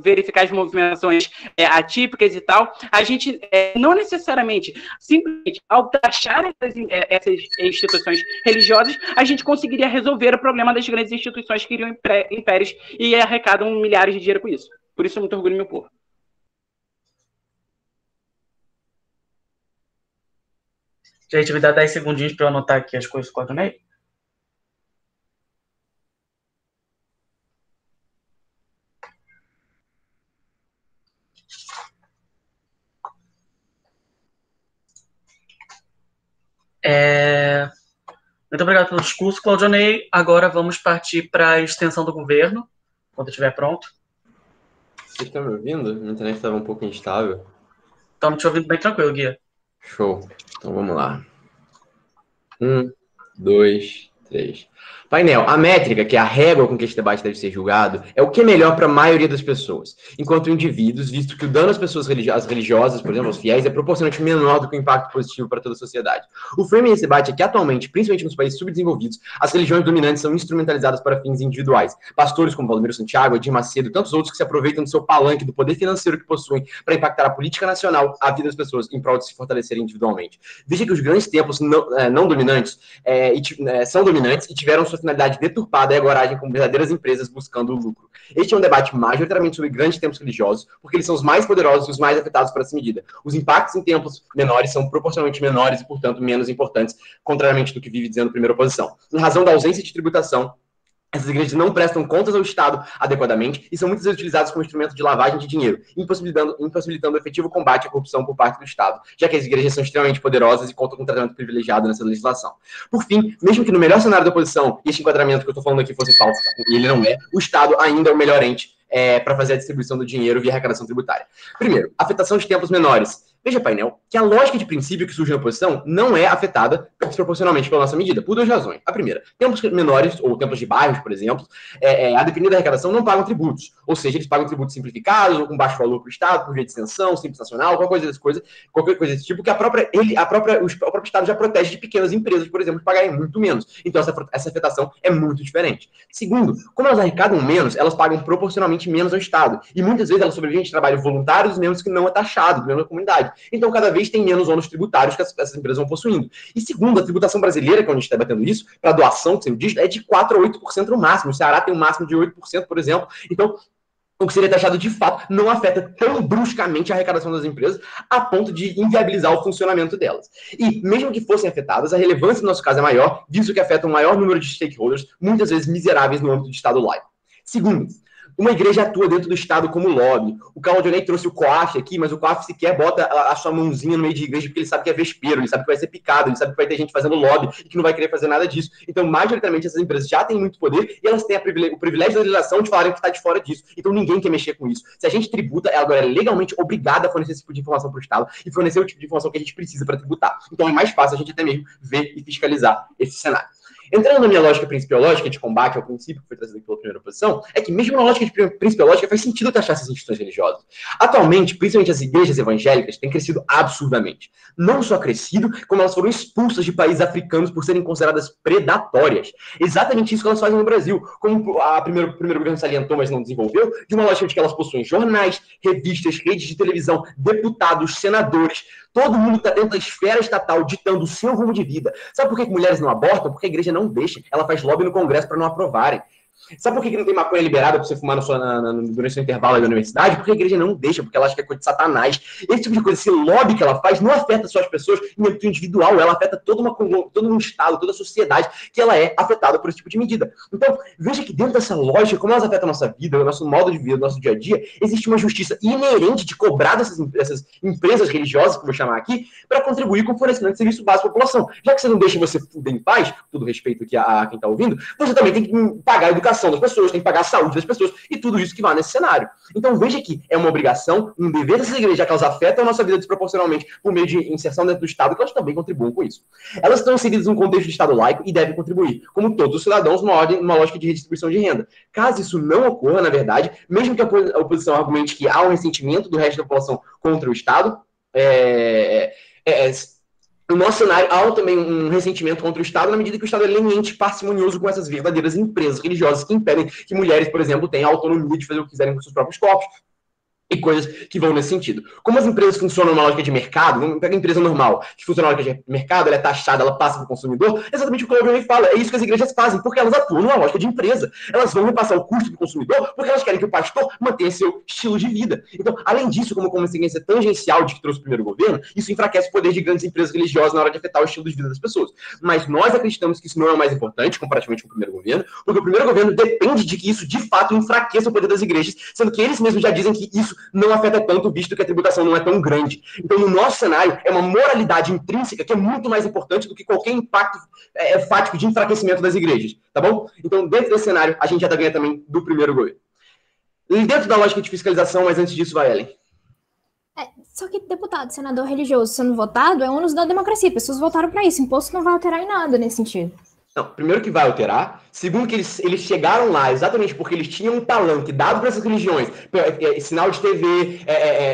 Speaker 3: verificar as movimentações atípicas e tal. A gente não necessariamente, simplesmente ao taxar essas instituições religiosas, a gente conseguiria resolver o problema das grandes instituições que criam impérios e arrecadam milhares de dinheiro com isso. Por isso eu muito orgulho meu povo.
Speaker 1: Gente, me dá 10 segundinhos para eu anotar aqui as coisas que eu coordenei. Muito obrigado pelo discurso, Claudionei. Agora vamos partir para a extensão do governo, quando estiver pronto.
Speaker 4: Vocês estão me ouvindo? Minha internet estava um pouco instável.
Speaker 1: Estamos te ouvindo bem tranquilo, Guia.
Speaker 4: Show. Então vamos lá. 1, 2, 3. Painel, a métrica, que é a régua com que este debate deve ser julgado, é o que é melhor para a maioria das pessoas, enquanto indivíduos, visto que o dano às pessoas religiosas, por exemplo, aos fiéis, é proporcionalmente menor do que o impacto positivo para toda a sociedade. O frame desse debate é que, atualmente, principalmente nos países subdesenvolvidos, as religiões dominantes são instrumentalizadas para fins individuais. Pastores como Valdomiro Santiago, Edir Macedo e tantos outros que se aproveitam do seu palanque, do poder financeiro que possuem, para impactar a política nacional, a vida das pessoas, em prol de se fortalecerem individualmente. Veja que os grandes templos não dominantes são dominantes e tiveram sua finalidade deturpada e agora agem como verdadeiras empresas buscando o lucro. Este é um debate majoritariamente sobre grandes templos religiosos, porque eles são os mais poderosos e os mais afetados por essa medida. Os impactos em templos menores são proporcionalmente menores e, portanto, menos importantes, contrariamente do que vive dizendo a primeira oposição. Em razão da ausência de tributação, essas igrejas não prestam contas ao Estado adequadamente e são muitas vezes utilizadas como instrumento de lavagem de dinheiro, impossibilitando o efetivo combate à corrupção por parte do Estado, já que as igrejas são extremamente poderosas e contam com um tratamento privilegiado nessa legislação. Por fim, mesmo que no melhor cenário da oposição, este enquadramento que eu estou falando aqui fosse falso, e ele não é, o Estado ainda é o melhor ente para fazer a distribuição do dinheiro via arrecadação tributária. Primeiro, afetação de templos menores. Veja, painel, que a lógica de princípio que surge na oposição não é afetada desproporcionalmente pela nossa medida, por duas razões. A primeira, templos menores, ou templos de bairros, por exemplo, a depender da arrecadação, não pagam tributos. Ou seja, eles pagam tributos simplificados, ou com baixo valor para o Estado, por via de extensão, simples nacional, qualquer coisa desse tipo, que o próprio Estado já protege de pequenas empresas, por exemplo, de pagarem muito menos. Então, essa afetação é muito diferente. Segundo, como elas arrecadam menos, elas pagam proporcionalmente menos ao Estado. E muitas vezes elas sobrevivem de trabalho voluntário dos membros que não é taxado, do membro da comunidade. Então, cada vez tem menos ônus tributários que essas empresas vão possuindo. E segundo, a tributação brasileira, que é onde a gente está debatendo isso, para doação, que você me diz, é de 4% a 8% no máximo. O Ceará tem um máximo de 8%, por exemplo. Então, o que seria taxado de fato, não afeta tão bruscamente a arrecadação das empresas a ponto de inviabilizar o funcionamento delas. E, mesmo que fossem afetadas, a relevância no nosso caso é maior, visto que afeta um maior número de stakeholders, muitas vezes miseráveis no âmbito de Estado laico. Segundo, uma igreja atua dentro do Estado como lobby. O Claudionei trouxe o COAF aqui, mas o COAF sequer bota a sua mãozinha no meio de igreja porque ele sabe que é vespeiro, ele sabe que vai ser picado, ele sabe que vai ter gente fazendo lobby e que não vai querer fazer nada disso. Então, majoritariamente, essas empresas já têm muito poder e elas têm o privilégio da legislação de falarem que está de fora disso. Então, ninguém quer mexer com isso. Se a gente tributa, ela agora é legalmente obrigada a fornecer esse tipo de informação para o Estado e fornecer o tipo de informação que a gente precisa para tributar. Então, é mais fácil a gente até mesmo ver e fiscalizar esse cenário. Entrando na minha lógica principiológica de combate ao princípio que foi trazido aqui pela primeira oposição, é que mesmo na lógica de principiológica faz sentido taxar essas instituições religiosas. Atualmente, principalmente as igrejas evangélicas têm crescido absurdamente. Não só crescido, como elas foram expulsas de países africanos por serem consideradas predatórias. Exatamente isso que elas fazem no Brasil, como o primeiro governo salientou, mas não desenvolveu, de uma lógica de que elas possuem jornais, revistas, redes de televisão, deputados, senadores. Todo mundo está dentro da esfera estatal ditando o seu rumo de vida. Sabe por que mulheres não abortam? Porque a igreja não deixa. Ela faz lobby no Congresso para não aprovarem. Sabe por que não tem maconha liberada para você fumar durante o seu intervalo da universidade? Porque a igreja não deixa, porque ela acha que é coisa de Satanás. Esse tipo de coisa, esse lobby que ela faz, não afeta só as pessoas em âmbito individual, ela afeta todo um Estado, toda a sociedade, que ela é afetada por esse tipo de medida. Então, veja que dentro dessa lógica, como elas afetam a nossa vida, o nosso modo de vida, o nosso dia a dia, existe uma justiça inerente de cobrar dessas empresas religiosas, que eu vou chamar aqui, para contribuir com o fornecimento de serviço básico à população. Já que você não deixa você fuder em paz, com todo respeito aqui a quem está ouvindo, você também tem que pagar a educação das pessoas, tem que pagar a saúde das pessoas e tudo isso que vai nesse cenário. Então veja que é uma obrigação, um dever dessas igrejas, já que elas afetam a nossa vida desproporcionalmente por meio de inserção dentro do Estado, que elas também contribuem com isso. Elas estão inseridas num contexto de Estado laico e devem contribuir, como todos os cidadãos, numa lógica de redistribuição de renda. Caso isso não ocorra, na verdade, mesmo que a oposição argumente que há um ressentimento do resto da população contra o Estado, no nosso cenário, há também um ressentimento contra o Estado, na medida que o Estado é leniente, parcimonioso com essas verdadeiras empresas religiosas que impedem que mulheres, por exemplo, tenham autonomia de fazer o que quiserem com seus próprios corpos. E coisas que vão nesse sentido. Como as empresas funcionam numa lógica de mercado, vamos pegar a empresa normal, que funciona na lógica de mercado, ela é taxada, ela passa para o consumidor, exatamente o que o Claudio fala, é isso que as igrejas fazem, porque elas atuam numa lógica de empresa. Elas vão repassar o custo do consumidor, porque elas querem que o pastor mantenha seu estilo de vida. Então, além disso, como consequência tangencial de que trouxe o primeiro governo, isso enfraquece o poder de grandes empresas religiosas na hora de afetar o estilo de vida das pessoas. Mas nós acreditamos que isso não é o mais importante, comparativamente com o primeiro governo, porque o primeiro governo depende de que isso, de fato, enfraqueça o poder das igrejas, sendo que eles mesmos já dizem que isso não afeta tanto, visto que a tributação não é tão grande. Então, no nosso cenário, é uma moralidade intrínseca que é muito mais importante do que qualquer impacto fático de enfraquecimento das igrejas, tá bom? Então, dentro desse cenário, a gente já tá ganhando também do primeiro governo. E dentro da lógica de fiscalização, mas antes disso, vai, Ellen.
Speaker 9: Só que deputado, senador religioso sendo votado é ônus da democracia. Pessoas votaram para isso. Imposto não vai alterar em nada nesse sentido.
Speaker 4: Não, primeiro que vai alterar, segundo que eles chegaram lá exatamente porque eles tinham um palanque dado para essas religiões, sinal de TV,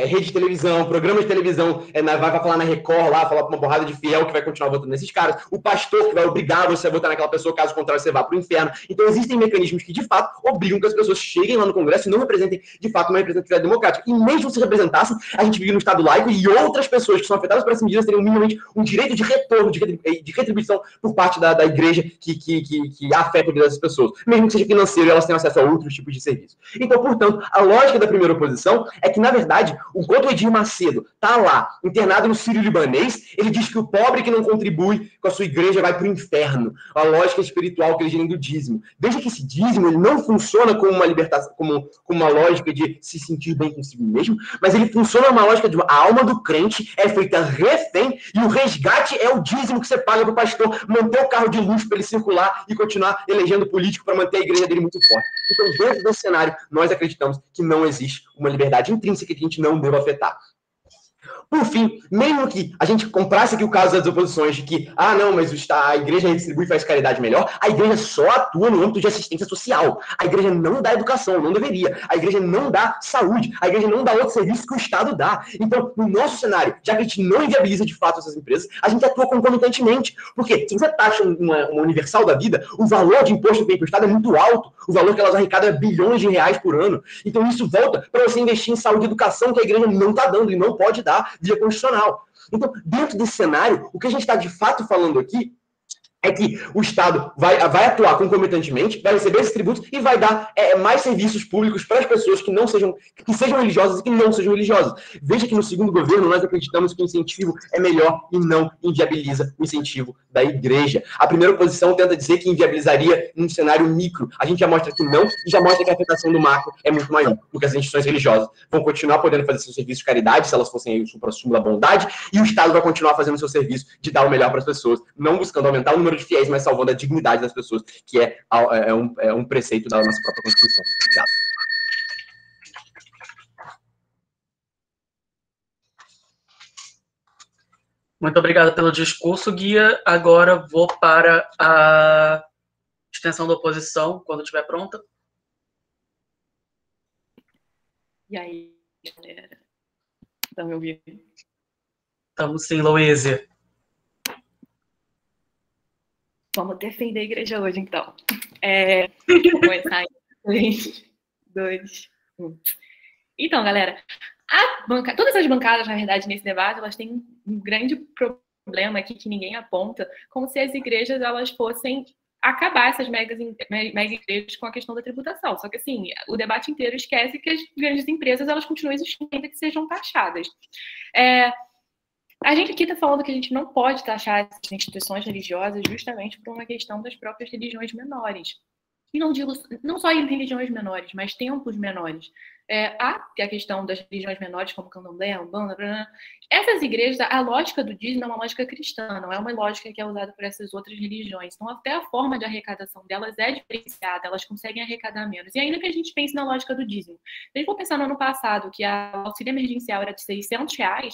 Speaker 4: rede de televisão, programa de televisão, vai falar na Record lá, falar para uma porrada de fiel que vai continuar votando nesses caras, o pastor que vai obrigar você a votar naquela pessoa, caso contrário você vá para o inferno. Então existem mecanismos que de fato obrigam que as pessoas cheguem lá no Congresso e não representem de fato uma representatividade democrática. E mesmo se representassem, a gente vive no Estado laico e outras pessoas que são afetadas por essas medidas teriam minimamente um direito de retorno, de retribuição por parte da igreja que afeta a vida das pessoas, mesmo que seja financeiro, elas tenham acesso a outros tipos de serviço. Então, portanto, a lógica da primeira oposição é que, na verdade, enquanto o Edir Macedo está lá, internado no Sírio-Libanês, ele diz que o pobre que não contribui com a sua igreja vai para o inferno. A lógica espiritual que eles dizem do dízimo. Veja que esse dízimo ele não funciona como uma libertação, como uma lógica de se sentir bem consigo mesmo, mas ele funciona uma lógica de a alma do crente é feita refém e o resgate é o dízimo que você paga para o pastor manter o carro de luxo para ele circular e continuar elegendo político para manter a igreja dele muito forte. Então, dentro desse cenário, nós acreditamos que não existe uma liberdade intrínseca que a gente não deva afetar. Por fim, mesmo que a gente comprasse aqui o caso das oposições de que, não, mas a igreja redistribui e faz caridade melhor, a igreja só atua no âmbito de assistência social. A igreja não dá educação, não deveria. A igreja não dá saúde. A igreja não dá outros serviços que o Estado dá. Então, no nosso cenário, já que a gente não inviabiliza de fato essas empresas, a gente atua concomitantemente. Porque se você taxa uma universal da vida, o valor de imposto que vem para o Estado é muito alto. O valor que elas arrecadam é bilhões de reais por ano. Então, isso volta para você investir em saúde e educação que a igreja não está dando e não pode dar via constitucional. Então, dentro desse cenário, o que a gente está de fato falando aqui é que o Estado vai atuar concomitantemente, vai receber esses tributos e vai dar mais serviços públicos para as pessoas que sejam religiosas e que não sejam religiosas. Veja que no segundo governo nós acreditamos que o incentivo é melhor e não inviabiliza o incentivo da igreja. A primeira oposição tenta dizer que inviabilizaria um cenário micro. A gente já mostra que não e já mostra que a afetação do macro é muito maior, porque as instituições religiosas vão continuar podendo fazer seu serviço de caridade, se elas fossem aí o supra-sumo da bondade, e o Estado vai continuar fazendo seu serviço de dar o melhor para as pessoas, não buscando aumentar o número de fiéis, mas salvando a dignidade das pessoas, que é um preceito da nossa própria Constituição. Obrigado.
Speaker 1: Muito obrigado pelo discurso, Guia. Agora vou para a extensão da oposição, quando estiver pronta.
Speaker 5: E aí, galera? Estão me ouvindo?
Speaker 1: Estamos sim, Louise.
Speaker 5: Vamos defender a igreja hoje, então. Vou começar em 3, 2, 1. Então, galera, todas as bancadas, na verdade, nesse debate, elas têm um grande problema aqui que ninguém aponta, como se as igrejas elas fossem acabar essas mega igrejas com a questão da tributação. Só que, assim, o debate inteiro esquece que as grandes empresas elas continuam existindo ainda que sejam taxadas. A gente aqui está falando que a gente não pode taxar essas instituições religiosas justamente por uma questão das próprias religiões menores. E não digo não só em religiões menores, mas templos menores. Há a questão das religiões menores, como Candomblé, Umbanda, essas igrejas, a lógica do dízimo é uma lógica cristã, não é uma lógica que é usada por essas outras religiões. Então, até a forma de arrecadação delas é diferenciada, elas conseguem arrecadar menos. E ainda que a gente pense na lógica do dízimo. Se a gente for pensar no ano passado, que o auxílio emergencial era de R$600,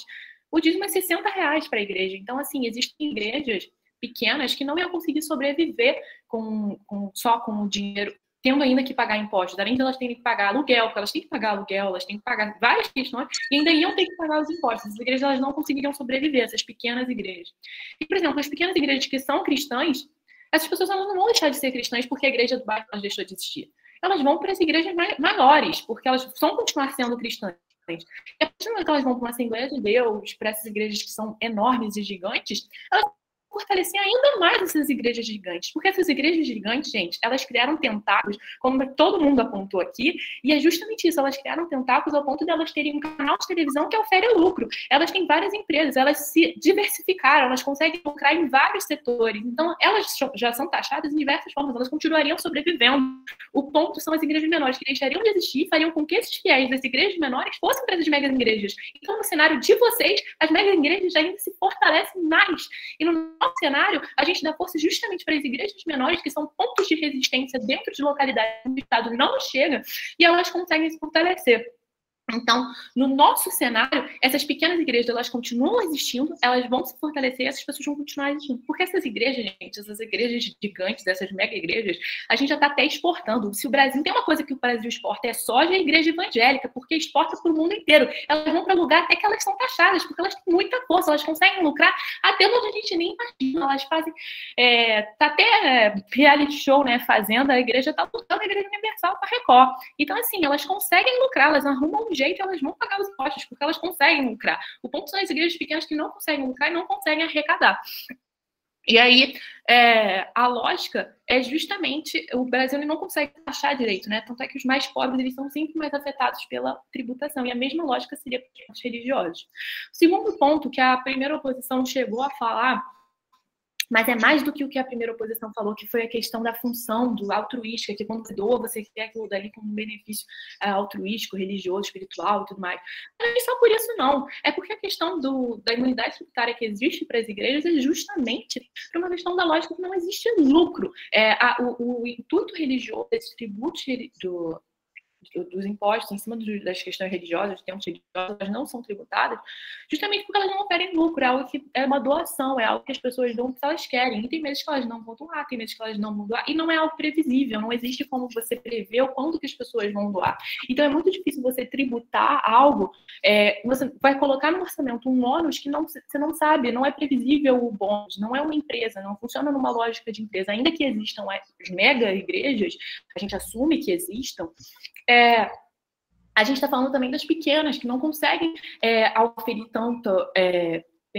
Speaker 5: o dízimo é R$60 para a igreja. Então, assim, existem igrejas pequenas que não iam conseguir sobreviver só com o dinheiro, tendo ainda que pagar impostos, além de elas terem que pagar aluguel, porque elas têm que pagar aluguel, elas têm que pagar várias questões, e ainda iam ter que pagar os impostos. As igrejas elas não conseguiriam sobreviver, essas pequenas igrejas. E, por exemplo, as pequenas igrejas que são cristãs, essas pessoas elas não vão deixar de ser cristãs porque a igreja do bairro deixou de existir. Elas vão para as igrejas maiores, porque elas vão continuar sendo cristãs. E a partir do momento que elas vão para uma Assembleia de Deus, para essas igrejas que são enormes e gigantes, elas fortalecer ainda mais essas igrejas gigantes. Porque essas igrejas gigantes, gente, elas criaram tentáculos, como todo mundo apontou aqui, e é justamente isso, elas criaram tentáculos ao ponto de elas terem um canal de televisão que ofere lucro. Elas têm várias empresas, elas se diversificaram, elas conseguem lucrar em vários setores. Então, elas já são taxadas em diversas formas, elas continuariam sobrevivendo. O ponto são as igrejas menores, que deixariam de existir e fariam com que esses fiéis das igrejas menores fossem para as megas igrejas. Então, no cenário de vocês, as megas igrejas ainda se fortalecem mais. E no nosso cenário, a gente dá força justamente para as igrejas menores, que são pontos de resistência dentro de localidades onde o Estado não chega, e elas conseguem se fortalecer. Então, no nosso cenário, essas pequenas igrejas, elas continuam existindo, elas vão se fortalecer e essas pessoas vão continuar existindo. Porque essas igrejas, gente, essas igrejas gigantes, essas mega igrejas, a gente já está até exportando. Se o Brasil tem uma coisa que o Brasil exporta é soja e igreja evangélica, porque exporta para o mundo inteiro. Elas vão para lugar até que elas são taxadas, porque elas têm muita força, elas conseguem lucrar até onde a gente nem imagina. Elas fazem, tá até reality show, né, fazendo, a igreja está lutando a Igreja Universal para Record. Então, assim, elas conseguem lucrar, elas arrumam um jeito, elas vão pagar os impostos, porque elas conseguem lucrar. O ponto são as igrejas pequenas que não conseguem lucrar e não conseguem arrecadar. E aí, a lógica é justamente, o Brasil ele não consegue taxar direito, né? Tanto é que os mais pobres, eles são sempre mais afetados pela tributação, e a mesma lógica seria para os religiosos. O segundo ponto que a primeira oposição chegou a falar, mas é mais do que o que a primeira oposição falou, que foi a questão da função do altruística, que quando você doa, você quer aquilo dali como um benefício altruístico, religioso, espiritual e tudo mais. Não é só por isso, não. É porque a questão da imunidade tributária que existe para as igrejas é justamente por uma questão da lógica que não existe lucro. O intuito religioso, esses tributos dos impostos em cima das questões religiosas, tempos religiosos, elas não são tributadas, justamente porque elas não oferem lucro, é algo que é uma doação, é algo que as pessoas dão porque elas querem, e tem meses que elas não vão doar, tem meses que elas não vão doar, e não é algo previsível, não existe como você prever o quanto que as pessoas vão doar. Então é muito difícil você tributar algo, você vai colocar no orçamento um ônus que você não sabe, não é previsível o bônus, não é uma empresa, não funciona numa lógica de empresa, ainda que existam as mega igrejas, a gente assume que existam, a gente está falando também das pequenas, que não conseguem oferir tanto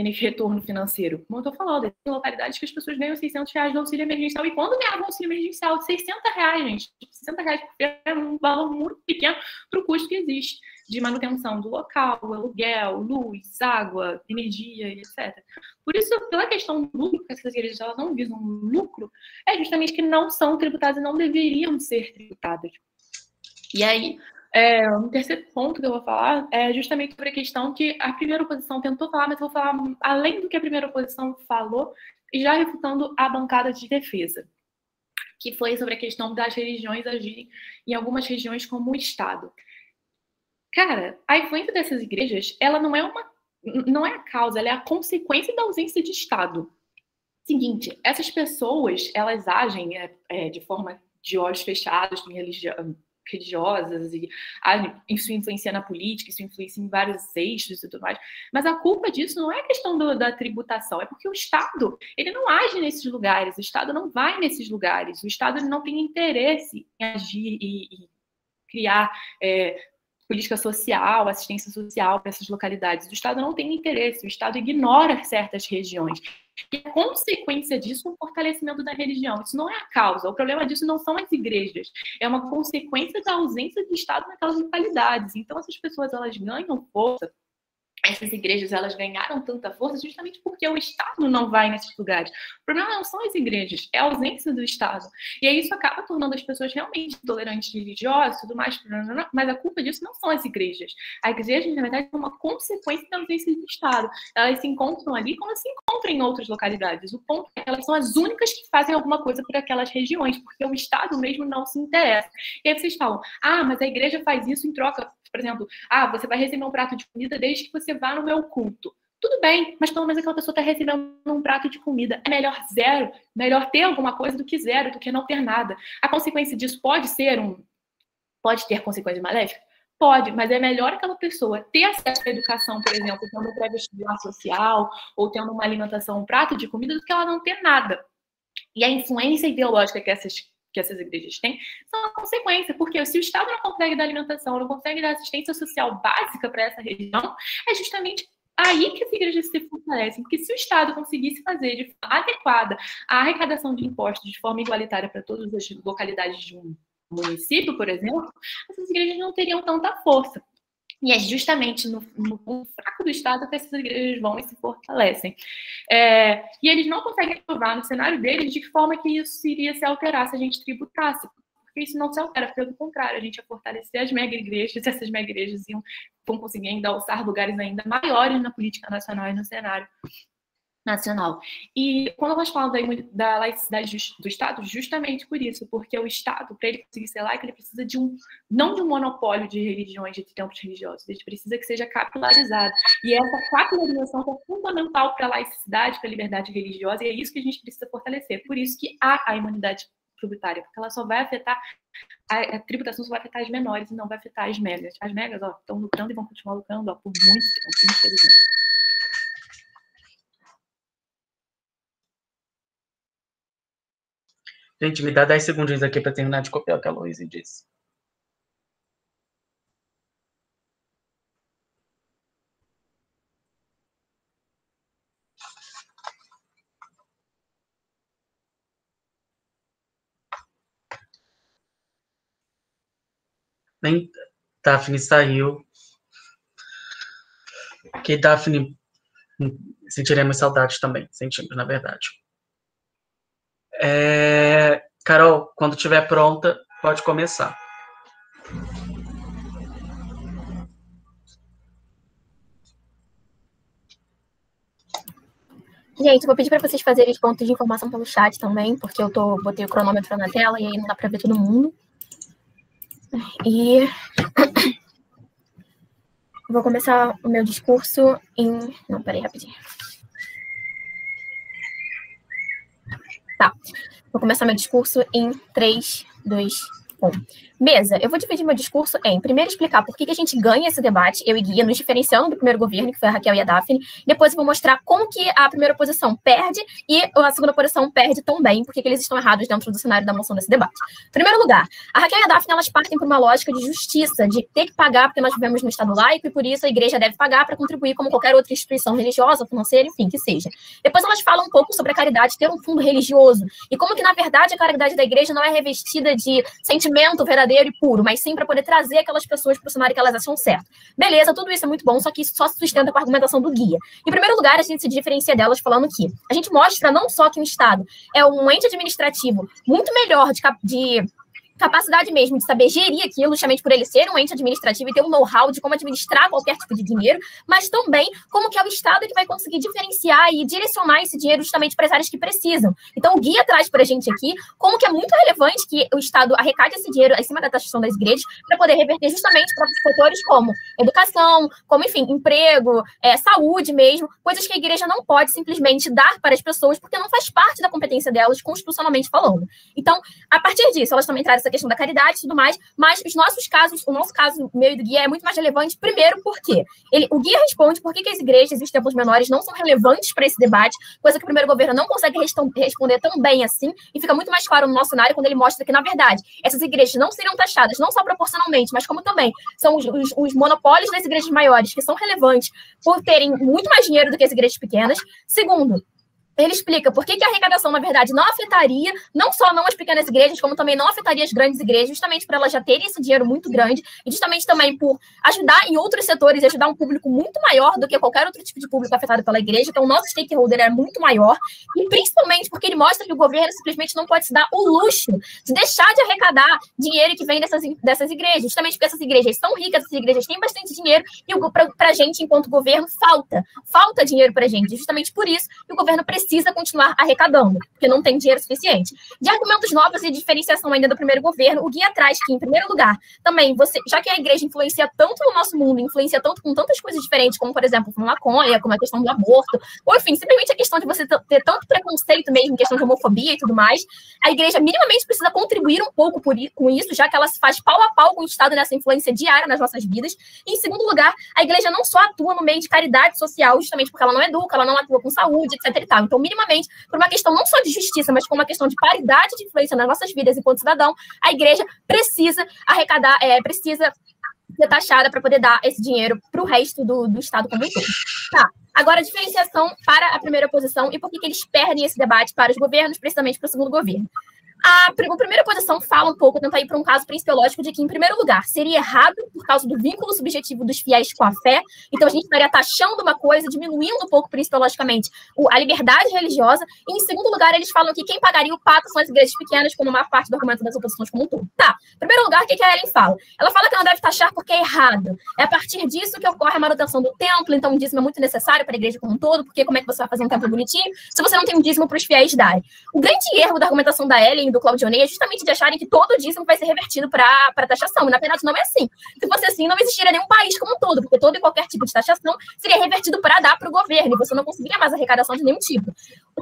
Speaker 5: retorno financeiro. Como eu estou falando, tem localidades que as pessoas ganham R$600 do auxílio emergencial. E quando ganhavam auxílio emergencial de R$600, gente, R$600 é um valor muito pequeno para o custo que existe de manutenção do local, aluguel, luz, água, energia, etc. Por isso, pela questão do lucro, que essas igrejas elas não visam lucro, é justamente que não são tributadas e não deveriam ser tributadas. E aí, o terceiro ponto que eu vou falar é justamente sobre a questão que a primeira oposição tentou falar, mas eu vou falar além do que a primeira oposição falou, e já refutando a bancada de defesa, que foi sobre a questão das religiões agirem em algumas regiões como o Estado. Cara, a influência dessas igrejas, ela não é a causa, ela é a consequência da ausência de Estado. Seguinte, essas pessoas, elas agem de forma de olhos fechados, em religiosas, e isso influencia na política, isso influencia em vários eixos e tudo mais, mas a culpa disso não é a questão da tributação, é porque o Estado, ele não age nesses lugares, o Estado não vai nesses lugares, o Estado ele não tem interesse em agir e criar política social, assistência social para essas localidades. O Estado não tem interesse, o Estado ignora certas regiões. E a consequência disso é o fortalecimento da religião. Isso não é a causa. O problema disso não são as igrejas. É uma consequência da ausência de Estado naquelas localidades. Então, essas pessoas, elas ganham força. Essas igrejas, elas ganharam tanta força justamente porque o Estado não vai nesses lugares. O problema não são as igrejas, é a ausência do Estado. E aí isso acaba tornando as pessoas realmente intolerantes religiosas e tudo mais, mas a culpa disso não são as igrejas. As igrejas, na verdade, são uma consequência da ausência do Estado. Elas se encontram ali como se encontram em outras localidades. O ponto é que elas são as únicas que fazem alguma coisa por aquelas regiões, porque o Estado mesmo não se interessa. E aí vocês falam, mas a igreja faz isso em troca. Por exemplo, você vai receber um prato de comida desde que você vá no meu culto. Tudo bem, mas pelo menos aquela pessoa está recebendo um prato de comida. É melhor zero, melhor ter alguma coisa do que zero, do que não ter nada. A consequência disso pode ter consequências maléficas? Pode, mas é melhor aquela pessoa ter acesso à educação, por exemplo, tendo um pré-vestibular social, ou tendo uma alimentação, um prato de comida, do que ela não ter nada. E a influência ideológica que essas igrejas têm, são a consequência, porque se o Estado não consegue dar alimentação, não consegue dar assistência social básica para essa região, é justamente aí que as igrejas se fortalecem, porque se o Estado conseguisse fazer de forma adequada a arrecadação de impostos de forma igualitária para todas as localidades de um município, por exemplo, essas igrejas não teriam tanta força. E é justamente no ponto fraco do Estado que essas igrejas vão e se fortalecem. E eles não conseguem provar no cenário deles de que forma que isso iria se alterar se a gente tributasse. Porque isso não se altera, pelo contrário, a gente ia fortalecer as mega-igrejas, e essas mega-igrejas vão conseguir ainda alçar lugares ainda maiores na política nacional e no cenário nacional. E quando nós falamos da laicidade do Estado, justamente por isso, porque o Estado, para ele conseguir ser laico, ele precisa não de um monopólio de religiões, de templos religiosos, ele precisa que seja capilarizado. E essa capilarização é fundamental para a laicidade, para a liberdade religiosa, e é isso que a gente precisa fortalecer. Por isso que há a imunidade tributária, porque ela só vai afetar, a tributação só vai afetar as menores e não vai afetar as megas. As megas, estão lucrando e vão continuar lucrando, por muito tempo, infelizmente.
Speaker 1: Gente, me dá 10 segundinhos aqui para terminar de copiar o que a Luísa disse. Nem Daphne saiu. Que Daphne sentiremos saudades também. Sentimos, na verdade. Carol, quando estiver pronta, pode começar.
Speaker 9: Gente, vou pedir para vocês fazerem os pontos de informação pelo chat também, porque eu botei o cronômetro na tela e aí não dá para ver todo mundo. E vou começar o meu discurso em... Não, peraí, rapidinho. Tá. Vou começar meu discurso em 3, 2, 1. Mesa, eu vou dividir meu discurso em, primeiro, explicar por que a gente ganha esse debate, eu e Guia, nos diferenciando do primeiro governo, que foi a Raquel e a Daphne. Depois eu vou mostrar como que a primeira oposição perde e a segunda oposição perde também, porque eles estão errados dentro do cenário da moção desse debate. Em primeiro lugar, a Raquel e a Daphne, elas partem por uma lógica de justiça, de ter que pagar porque nós vivemos no Estado laico e por isso a igreja deve pagar para contribuir como qualquer outra instituição religiosa, financeira, enfim, que seja. Depois elas falam um pouco sobre a caridade ter um fundo religioso e como que, na verdade, a caridade da igreja não é revestida de sentimento verdadeiro e puro, mas sim para poder trazer aquelas pessoas para o cenário que elas acham certo. Beleza, tudo isso é muito bom, só que isso só se sustenta com a argumentação do Guia. Em primeiro lugar, a gente se diferencia delas falando que a gente mostra não só que o Estado é um ente administrativo muito melhor de capacidade mesmo de saber gerir aquilo, justamente por ele ser um ente administrativo e ter um know-how de como administrar qualquer tipo de dinheiro, mas também como que é o Estado que vai conseguir diferenciar e direcionar esse dinheiro justamente para as áreas que precisam. Então, o Guia traz para a gente aqui como que é muito relevante que o Estado arrecade esse dinheiro acima da taxação das igrejas para poder reverter justamente para fatores como educação, como, enfim, emprego, saúde mesmo, coisas que a igreja não pode simplesmente dar para as pessoas porque não faz parte da competência delas, constitucionalmente falando. Então, a partir disso, elas também trazem essa questão da caridade e tudo mais, mas o nosso caso, meu e do Guia, é muito mais relevante, primeiro, porque o Guia responde por que as igrejas e os templos menores não são relevantes para esse debate, coisa que o primeiro governo não consegue responder tão bem assim, e fica muito mais claro no nosso cenário quando ele mostra que, na verdade, essas igrejas não seriam taxadas, não só proporcionalmente, mas como também são os monopólios das igrejas maiores, que são relevantes por terem muito mais dinheiro do que as igrejas pequenas. Segundo, ele explica por que a arrecadação, na verdade, não afetaria, não só não as pequenas igrejas, como também não afetaria as grandes igrejas, justamente por elas já terem esse dinheiro muito grande, e justamente também por ajudar em outros setores e ajudar um público muito maior do que qualquer outro tipo de público afetado pela igreja. Então, o nosso stakeholder é muito maior, e principalmente porque ele mostra que o governo simplesmente não pode se dar o luxo de deixar de arrecadar dinheiro que vem dessas igrejas, justamente porque essas igrejas são ricas, essas igrejas têm bastante dinheiro, e pra gente, enquanto governo, falta dinheiro pra gente. Justamente por isso que o governo precisa continuar arrecadando, porque não tem dinheiro suficiente. De argumentos novos e diferenciação ainda do primeiro governo, o Guia traz que, em primeiro lugar, também, já que a igreja influencia tanto no nosso mundo, influencia tanto com tantas coisas diferentes, como, por exemplo, com maconha, como a questão do aborto, ou, enfim, simplesmente a questão de você ter tanto preconceito mesmo, questão de homofobia e tudo mais, a igreja minimamente precisa contribuir um pouco com isso, já que ela se faz pau a pau com o Estado nessa influência diária nas nossas vidas. E, em segundo lugar, a igreja não só atua no meio de caridade social, justamente porque ela não educa, ela não atua com saúde, etc e tal. Então, minimamente, por uma questão não só de justiça, mas como uma questão de paridade de influência nas nossas vidas enquanto cidadão, a igreja precisa arrecadar, precisa ser taxada para poder dar esse dinheiro para o resto do Estado como um todo. Tá. Agora, a diferenciação para a primeira oposição e por que eles perdem esse debate para os governos, precisamente para o segundo governo. A primeira posição fala um pouco, tentar ir para um caso principiológico de que, em primeiro lugar, seria errado por causa do vínculo subjetivo dos fiéis com a fé. Então, a gente estaria taxando uma coisa, diminuindo um pouco principiologicamente a liberdade religiosa. E, em segundo lugar, eles falam que quem pagaria o pato são as igrejas pequenas, como uma parte do argumento das oposições como um todo. Tá. Em primeiro lugar, o que a Ellen fala? Ela fala que não deve taxar porque é errado. É a partir disso que ocorre a manutenção do templo. Então, o dízimo é muito necessário para a igreja como um todo, porque como é que você vai fazer um templo bonitinho se você não tem um dízimo para os fiéis darem? O grande erro da argumentação da Ellen e do Claudionei é justamente de acharem que todo o dízimo vai ser revertido para taxação. E, na verdade, não é assim. Se fosse assim, não existiria nenhum país como um todo, porque todo e qualquer tipo de taxação seria revertido para dar para o governo, e você não conseguiria mais arrecadação de nenhum tipo.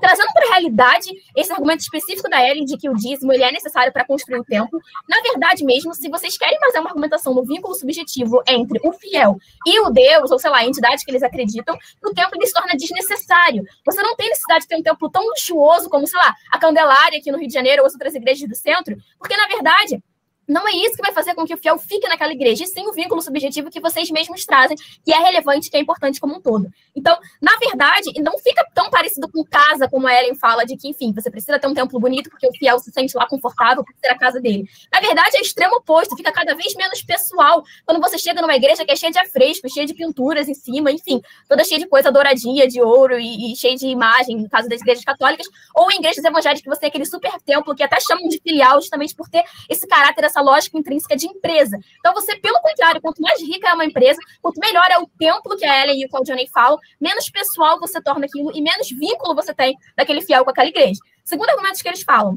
Speaker 9: Trazendo para a realidade esse argumento específico da Ellen de que o dízimo ele é necessário para construir o templo, na verdade mesmo, se vocês querem fazer uma argumentação no vínculo subjetivo entre o fiel e o Deus, ou sei lá, a entidade que eles acreditam, o templo ele se torna desnecessário. Você não tem necessidade de ter um templo tão luxuoso como, sei lá, a Candelária aqui no Rio de Janeiro ou as outras igrejas do centro, porque, na verdade, não é isso que vai fazer com que o fiel fique naquela igreja, e sim o vínculo subjetivo que vocês mesmos trazem, que é relevante, que é importante como um todo. Então, na verdade, não fica tão parecido com casa, como a Ellen fala, de que, enfim, você precisa ter um templo bonito porque o fiel se sente lá confortável por ser a casa dele. Na verdade, é o extremo oposto, fica cada vez menos pessoal quando você chega numa igreja que é cheia de afrescos, cheia de pinturas em cima, enfim, toda cheia de coisa douradinha, de ouro e cheia de imagem, no caso das igrejas católicas, ou em igrejas evangélicas que você tem aquele super templo que até chamam de filial, justamente por ter esse caráter, essa lógica intrínseca de empresa. Então, você, pelo contrário, quanto mais rica é uma empresa, quanto melhor é o templo que a Ellen e o Claudionei falam, menos pessoal você torna aquilo e menos vínculo você tem daquele fiel com aquela igreja. Segundo argumento que eles falam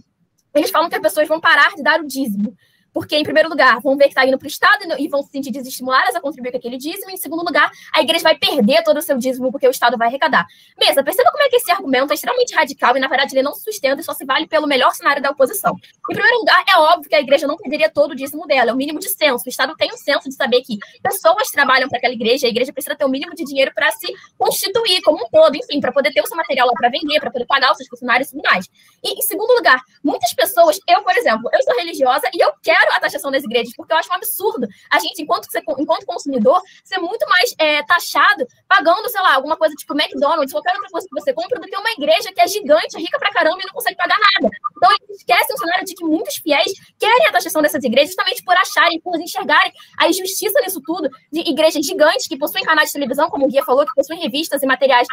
Speaker 9: que as pessoas vão parar de dar o dízimo.
Speaker 2: Porque, em primeiro lugar, vão ver que está indo para o Estado e vão se sentir desestimuladas a contribuir com aquele dízimo. E, em segundo lugar, a igreja vai perder todo o seu dízimo porque o Estado vai arrecadar. Mesa, perceba como é que esse argumento é extremamente radical e, na verdade, ele não se sustenta e só se vale pelo melhor cenário da oposição. Em primeiro lugar, é óbvio que a igreja não perderia todo o dízimo dela, é o mínimo de censo. O Estado tem um senso de saber que pessoas trabalham para aquela igreja, a igreja precisa ter o mínimo de dinheiro para se constituir como um todo, enfim, para poder ter o seu material lá para vender, para poder pagar os seus funcionários e tudo mais. E, em segundo lugar, muitas pessoas, eu, por exemplo, eu sou religiosa e eu quero a taxação das igrejas, porque eu acho um absurdo a gente, enquanto consumidor, ser muito mais taxado pagando, sei lá, alguma coisa tipo McDonald's, qualquer outra coisa que você compra, do que uma igreja que é gigante, rica pra caramba e não consegue pagar nada. Então, eles esquecem o cenário de que muitos fiéis querem a taxação dessas igrejas justamente por acharem, por enxergarem a injustiça nisso tudo, de igrejas gigantes que possuem canais de televisão, como o Guia falou, que possuem revistas e materiais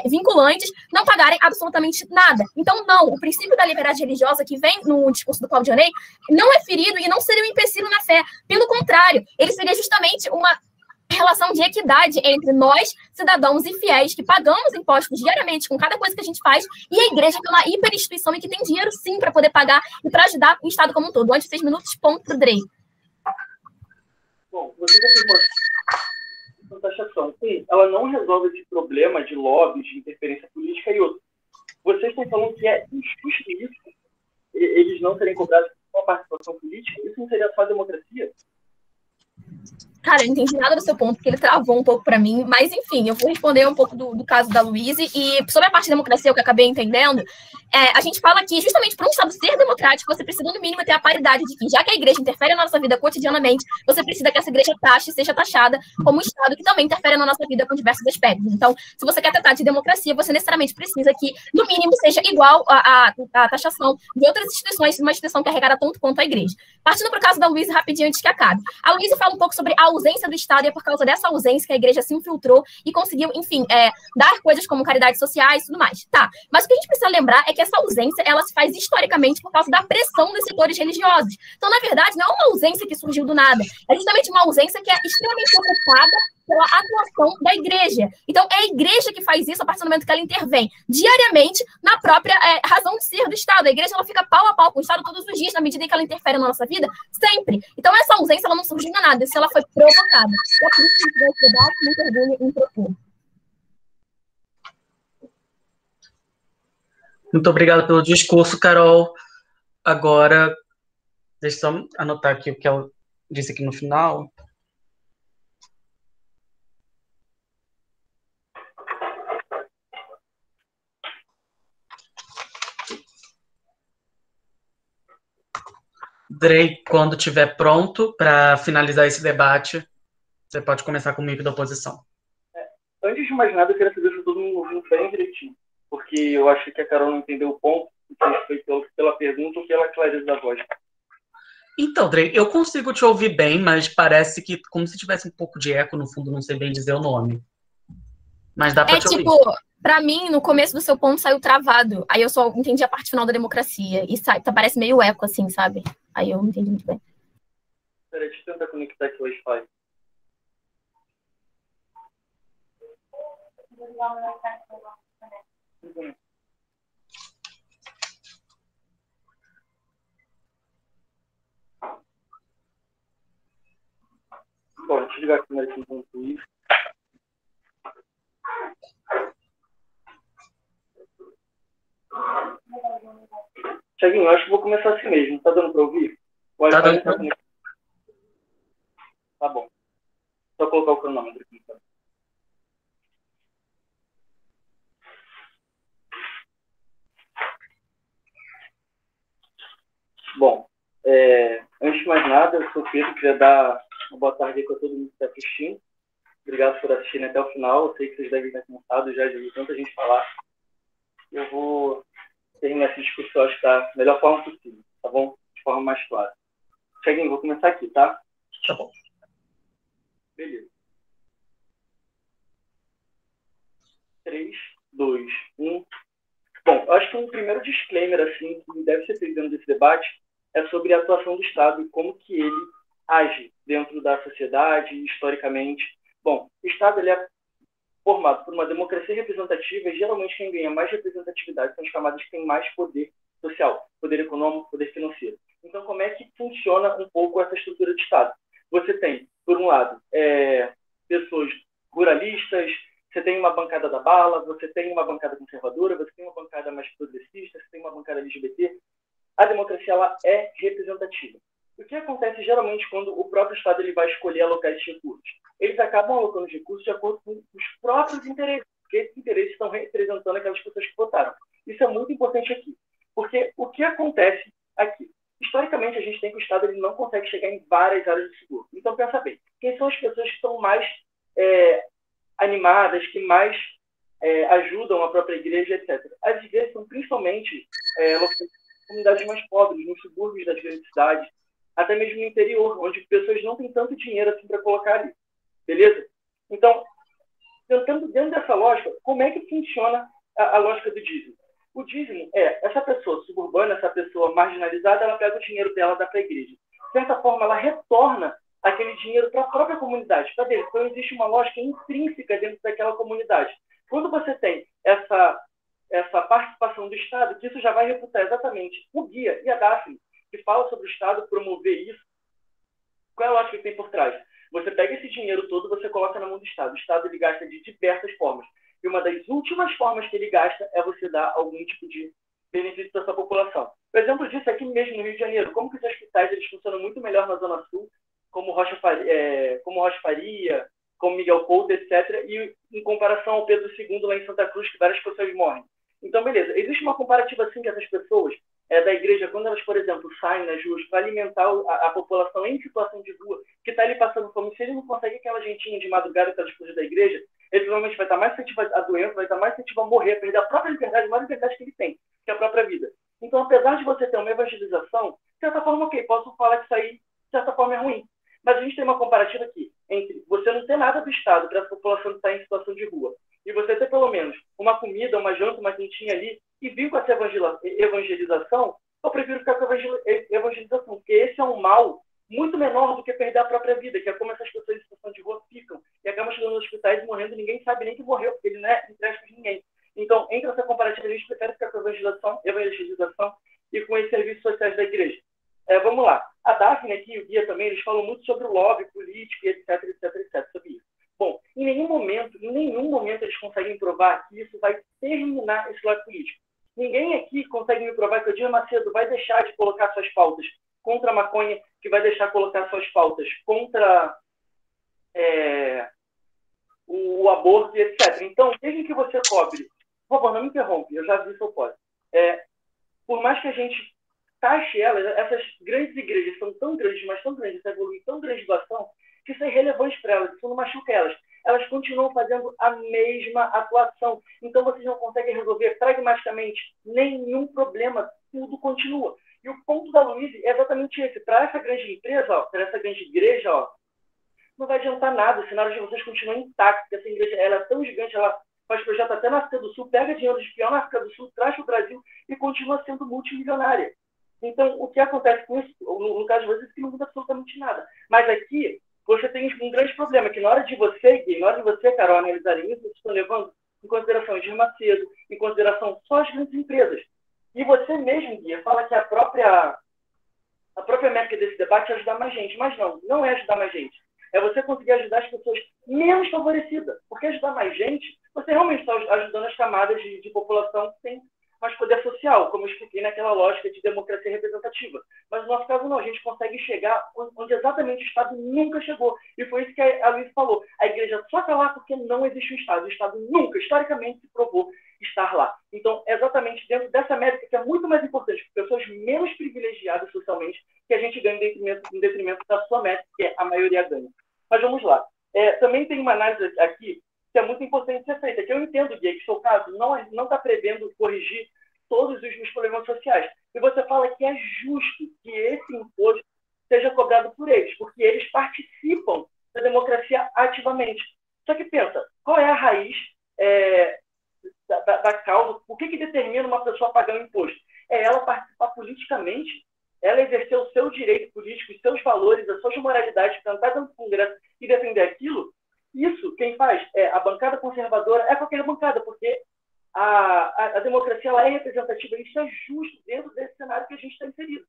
Speaker 2: vinculantes, não pagarem absolutamente nada. Então, não, o princípio da liberdade religiosa que vem no discurso do Claudionei não é ferido e não seria um empecilho na fé. Pelo contrário, ele seria justamente uma relação de equidade entre nós, cidadãos e fiéis, que pagamos impostos diariamente com cada coisa que a gente faz, e a igreja, que é uma hiperinstituição e que tem dinheiro, sim, para poder pagar e para ajudar o Estado como um todo. Antes de 6 minutos, ponto pro Drey.
Speaker 8: Bom, você confirmou a taxação. Sim, ela não resolve esse problema de lobby, de interferência política e outro. Vocês estão falando que é injusto isso, eles não serem cobrados com a participação política? Isso não seria só democracia?
Speaker 2: Cara, eu não entendi nada do seu ponto, porque ele travou um pouco para mim, mas enfim, eu vou responder um pouco do caso da Luíse, e sobre a parte da democracia, o que eu acabei entendendo, a gente fala que justamente para um Estado ser democrático, você precisa no mínimo ter a paridade de que, já que a igreja interfere na nossa vida cotidianamente, você precisa que essa igreja seja taxada como um Estado que também interfere na nossa vida com diversos aspectos. Então, se você quer tratar de democracia, você necessariamente precisa que, no mínimo, seja igual a taxação de outras instituições, uma instituição que arrecada tanto quanto a igreja. Partindo para o caso da Luíse, rapidinho, antes que acabe. A Luíse fala um pouco sobre a ausência do Estado, e é por causa dessa ausência que a igreja se infiltrou e conseguiu, enfim, dar coisas como caridades sociais e tudo mais. Tá, mas o que a gente precisa lembrar é que essa ausência, ela se faz historicamente por causa da pressão dos setores religiosos. Então, na verdade, não é uma ausência que surgiu do nada, é justamente uma ausência que é extremamente ocupada pela atuação da igreja. Então, é a igreja que faz isso a partir do momento que ela intervém diariamente na própria razão de ser do Estado. A igreja, ela fica pau a pau com o Estado todos os dias, na medida em que ela interfere na nossa vida, sempre. Então, essa ausência, ela não surgiu do nada, isso ela foi provocada. E é por isso que a gente vai estudar com muito orgulho em propor.
Speaker 1: Muito obrigado pelo discurso, Carol. Agora, deixa eu só anotar aqui o que ela disse aqui no final. Drey, quando estiver pronto para finalizar esse debate, você pode começar comigo da oposição.
Speaker 8: Antes de mais nada, eu queria saber se todo mundo ouviu bem direitinho, porque eu acho que a Carol não entendeu o ponto, se foi pela pergunta ou pela clareza da voz.
Speaker 1: Então, Drey, eu consigo te ouvir bem, mas parece que como se tivesse um pouco de eco no fundo, não sei bem dizer o nome. Mas dá para te ouvir.
Speaker 2: Pra mim, no começo do seu ponto saiu travado. Aí eu só entendi a parte final da democracia. E parece meio eco, assim, sabe? Aí eu não entendi muito bem.
Speaker 8: Peraí, deixa eu tentar conectar aqui o Wi-Fi. Bom, deixa eu ligar a câmera aqui enquanto isso. Thiaguinho, eu acho que vou começar assim mesmo. Tá dando para ouvir? O Wi-Fi não tá conectado. Tá bom. Só colocar o cronômetro aqui, então. Bom, antes de mais nada, eu sou o Pedro, queria dar uma boa tarde aí para todo mundo que está assistindo. Obrigado por assistirem até o final. Eu sei que vocês devem estar cansados já de ouvir tanta gente falar. Eu vou terminar essa discussão, acho que da melhor forma possível, tá bom? De forma mais clara. Thiaguinho, vou começar aqui, tá?
Speaker 1: Tá bom.
Speaker 8: Beleza. 3, 2, 1. Bom, eu acho que um primeiro disclaimer, assim, que deve ser feito dentro desse debate é sobre a atuação do Estado e como que ele age dentro da sociedade, historicamente. Bom, o Estado, ele é formado por uma democracia representativa e geralmente quem ganha mais representatividade são as camadas que têm mais poder social, poder econômico, poder financeiro. Então, como é que funciona um pouco essa estrutura de Estado? Você tem, por um lado, pessoas ruralistas, você tem uma bancada da bala, você tem uma bancada conservadora, você tem uma bancada mais progressista, você tem uma bancada LGBT. A democracia ela é representativa. O que acontece geralmente quando o próprio Estado ele vai escolher alocar esses recursos? Eles acabam alocando os recursos de acordo com os próprios interesses, porque esses interesses estão representando aquelas pessoas que votaram. Isso é muito importante aqui, porque o que acontece aqui? Historicamente, a gente tem que o Estado ele não consegue chegar em várias áreas de seguro. Então, pensa bem, quem são as pessoas que estão mais animadas, que mais ajudam a própria igreja, etc. As igrejas são principalmente comunidades mais pobres, nos subúrbios das grandes cidades, até mesmo no interior, onde pessoas não têm tanto dinheiro assim para colocar ali. Beleza? Então, tentando dentro dessa lógica, como é que funciona a lógica do dízimo? O dízimo essa pessoa suburbana, essa pessoa marginalizada, ela pega o dinheiro dela, dá para a igreja. De certa forma, ela retorna aquele dinheiro para a própria comunidade, para dentro. Então, existe uma lógica intrínseca dentro daquela comunidade. Quando você tem essa participação do Estado, que isso já vai refutar exatamente o Guia e a Daphne, que fala sobre o Estado promover isso, qual é a lógica que tem por trás? Você pega esse dinheiro todo, você coloca na mão do Estado. O Estado ele gasta de diversas formas. E uma das últimas formas que ele gasta é você dar algum tipo de benefício para sua população. O exemplo disso é aqui mesmo no Rio de Janeiro. Como que os hospitais eles funcionam muito melhor na Zona Sul, como Rocha Faria, como Miguel Couto, etc., e em comparação ao Pedro II lá em Santa Cruz, que várias pessoas morrem. Então, beleza. Existe uma comparativa assim que essas pessoas da igreja, quando elas, por exemplo, saem nas ruas para alimentar a população em situação de rua, que está ali passando fome, se ele não consegue aquela gentinha de madrugada para explodir da igreja, ele provavelmente vai estar mais sensível à doença, vai estar mais sensível a morrer, a perder a própria liberdade, a maior liberdade que ele tem, que é a própria vida. Então, apesar de você ter uma evangelização, de certa forma, ok, posso falar que isso aí, de certa forma, é ruim. Mas a gente tem uma comparativa aqui entre você não ter nada do Estado para essa população que está em situação de rua e você ter pelo menos uma comida, uma janta, uma quentinha ali e vir com essa evangelização, eu prefiro ficar com a evangelização, porque esse é um mal muito menor do que perder a própria vida, que é como essas pessoas em situação de rua ficam e acabam chegando nos hospitais morrendo e ninguém sabe nem que morreu, porque ele não é entregue de ninguém. Então, entre essa comparativa, a gente prefere ficar com a evangelização e com os serviços sociais da igreja. Vamos lá. A Daphne aqui e o Guia também, eles falam muito sobre o lobby político, etc, sobre isso. Bom, em nenhum momento eles conseguem provar que isso vai terminar esse lobby político. Ninguém aqui consegue me provar que o Edir Macedo vai deixar de colocar suas pautas contra a maconha, que vai deixar de colocar suas pautas contra o aborto, etc. Então, desde que você cobre, por favor, não me interrompe, eu já vi seu pode. Por mais que a gente taxe elas, essas grandes igrejas são tão grandes, mas tão grandes, evoluem tão grande doação, que isso é irrelevante para elas, isso não machuca elas. Elas continuam fazendo a mesma atuação. Então, vocês não conseguem resolver pragmaticamente nenhum problema, tudo continua. E o ponto da Luísa é exatamente esse. Para essa grande empresa, para essa grande igreja, não vai adiantar nada, o cenário de vocês continua intacto, porque essa igreja ela é tão gigante, ela faz projeto até na África do Sul, pega dinheiro de espião na África do Sul, traz para o Brasil e continua sendo multimilionária. Então, o que acontece com isso, no caso de vocês, é que não muda absolutamente nada. Mas aqui, você tem um grande problema, que na hora de você, Gui, na hora de você, Carol, analisarem isso, vocês estão levando em consideração Edir Macedo, em consideração só as grandes empresas. E você mesmo, Gui, fala que a própria métrica desse debate é ajudar mais gente. Mas não é ajudar mais gente. É você conseguir ajudar as pessoas menos favorecidas. Porque ajudar mais gente, você realmente está ajudando as camadas de população que tem mais poder social, como eu expliquei naquela lógica de democracia representativa. Mas no nosso caso não, a gente consegue chegar onde exatamente o Estado nunca chegou. E foi isso que a Luísa falou. A igreja só está lá porque não existe um Estado. O Estado nunca, historicamente, se provou estar lá. Então, é exatamente dentro dessa métrica que é muito mais importante para pessoas menos privilegiadas socialmente que a gente ganha em detrimento da sua métrica, que é a maioria ganha. Mas vamos lá. Também tem uma análise aqui que é muito importante ser feita, que eu entendo, Gui, que o seu caso não está prevendo corrigir todos os problemas sociais. E você fala que é justo que esse imposto seja cobrado por eles, porque eles participam da democracia ativamente. Só que pensa, qual é a raiz da causa? O que determina uma pessoa pagar um imposto? É ela participar politicamente, ela exercer o seu direito político, os seus valores, as suas moralidades, cantar dentro do Congresso e defender aquilo. Isso, quem faz a bancada conservadora, é qualquer bancada, porque a democracia ela é representativa, isso é justo dentro desse cenário que a gente está inserido.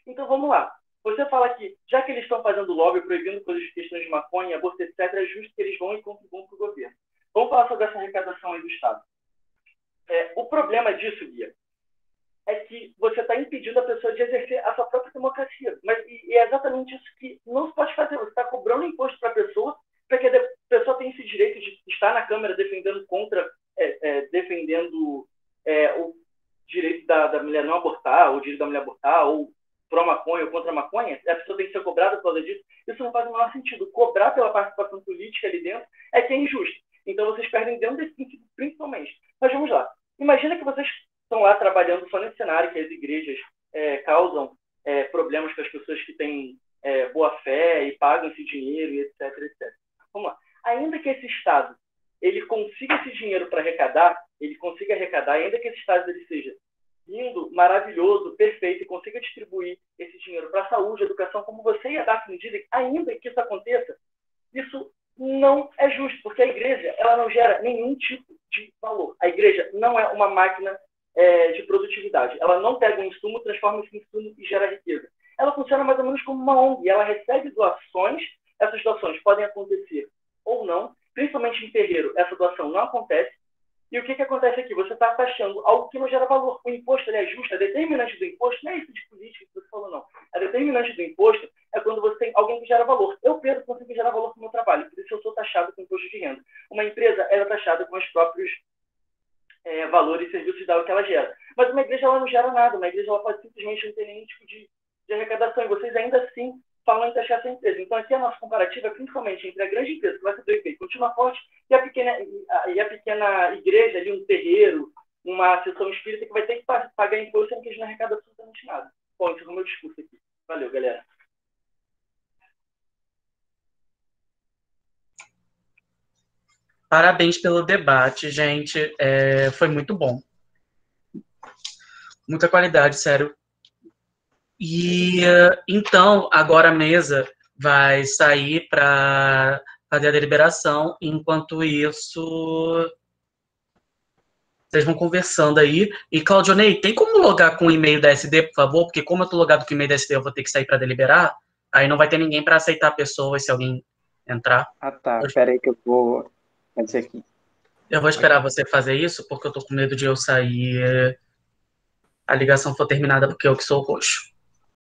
Speaker 8: Então vamos lá. Você fala que, já que eles estão fazendo lobby, proibindo coisas de questões de maconha, aborto, etc., é justo que eles vão e contribuam para o governo. Vamos falar sobre essa arrecadação aí do Estado. O problema disso, Bia, é que você está impedindo a pessoa de exercer a sua própria democracia. Mas e é exatamente isso que não se pode fazer. Você está cobrando imposto para a pessoa, para que a pessoa tenha esse direito de estar na Câmara defendendo o direito da mulher não abortar, ou o direito da mulher abortar, ou pró-maconha ou contra a maconha. A pessoa tem que ser cobrada por causa disso. Isso não faz o menor sentido. Cobrar pela participação política ali dentro é que é injusto. Então vocês perdem dentro desse princípio, principalmente. Mas vamos lá. Imagina que vocês estão lá trabalhando só nesse cenário que as igrejas causam problemas com as pessoas que têm boa fé e pagam esse dinheiro, e etc, etc. Vamos lá. Ainda que esse Estado ele consiga esse dinheiro para arrecadar, ainda que esse Estado ele seja lindo, maravilhoso, perfeito, e consiga distribuir esse dinheiro para a saúde, educação, como você e a Daphne dizem, ainda que isso aconteça, isso não é justo, porque a igreja ela não gera nenhum tipo de valor. A igreja não é uma máquina de produtividade. Ela não pega um insumo, transforma esse insumo e gera riqueza. Ela funciona mais ou menos como uma ONG. Ela recebe doações. Essas doações podem acontecer ou não. Principalmente em terreiro, essa doação não acontece. E o que acontece aqui? Você está taxando algo que não gera valor. O imposto ele é justo. A determinante do imposto não é isso de política que você falou, não. A determinante do imposto é quando você tem alguém que gera valor. Eu, Pedro, consigo gerar valor com o meu trabalho. Por isso eu sou taxado com imposto de renda. Uma empresa ela é taxada com os próprios valores e serviços da que ela gera. Mas uma igreja ela não gera nada. Uma igreja ela pode simplesmente não ter nenhum tipo de arrecadação. E vocês ainda assim falam em taxar essa empresa. Então aqui a nossa comparativa é principalmente entre a grande empresa, que vai ser do efeito, continua forte, e a pequena igreja, ali, um terreiro, uma sessão espírita que vai ter que pagar imposto sendo que eles não arrecadam absolutamente nada. Bom, esse é o meu discurso aqui. Valeu, galera.
Speaker 1: Parabéns pelo debate, gente. Foi muito bom. Muita qualidade, sério. E então, agora a mesa vai sair para fazer a deliberação. Enquanto isso, vocês vão conversando aí. E, Claudionei, tem como logar com o e-mail da SD, por favor? Porque como eu estou logado com o e-mail da SD, eu vou ter que sair para deliberar. Aí não vai ter ninguém para aceitar pessoas se alguém entrar.
Speaker 3: Ah, tá. Espera aí que eu vou fazer aqui.
Speaker 1: Eu vou esperar você fazer isso, porque eu tô com medo de eu sair, a ligação for terminada, porque eu que sou roxo.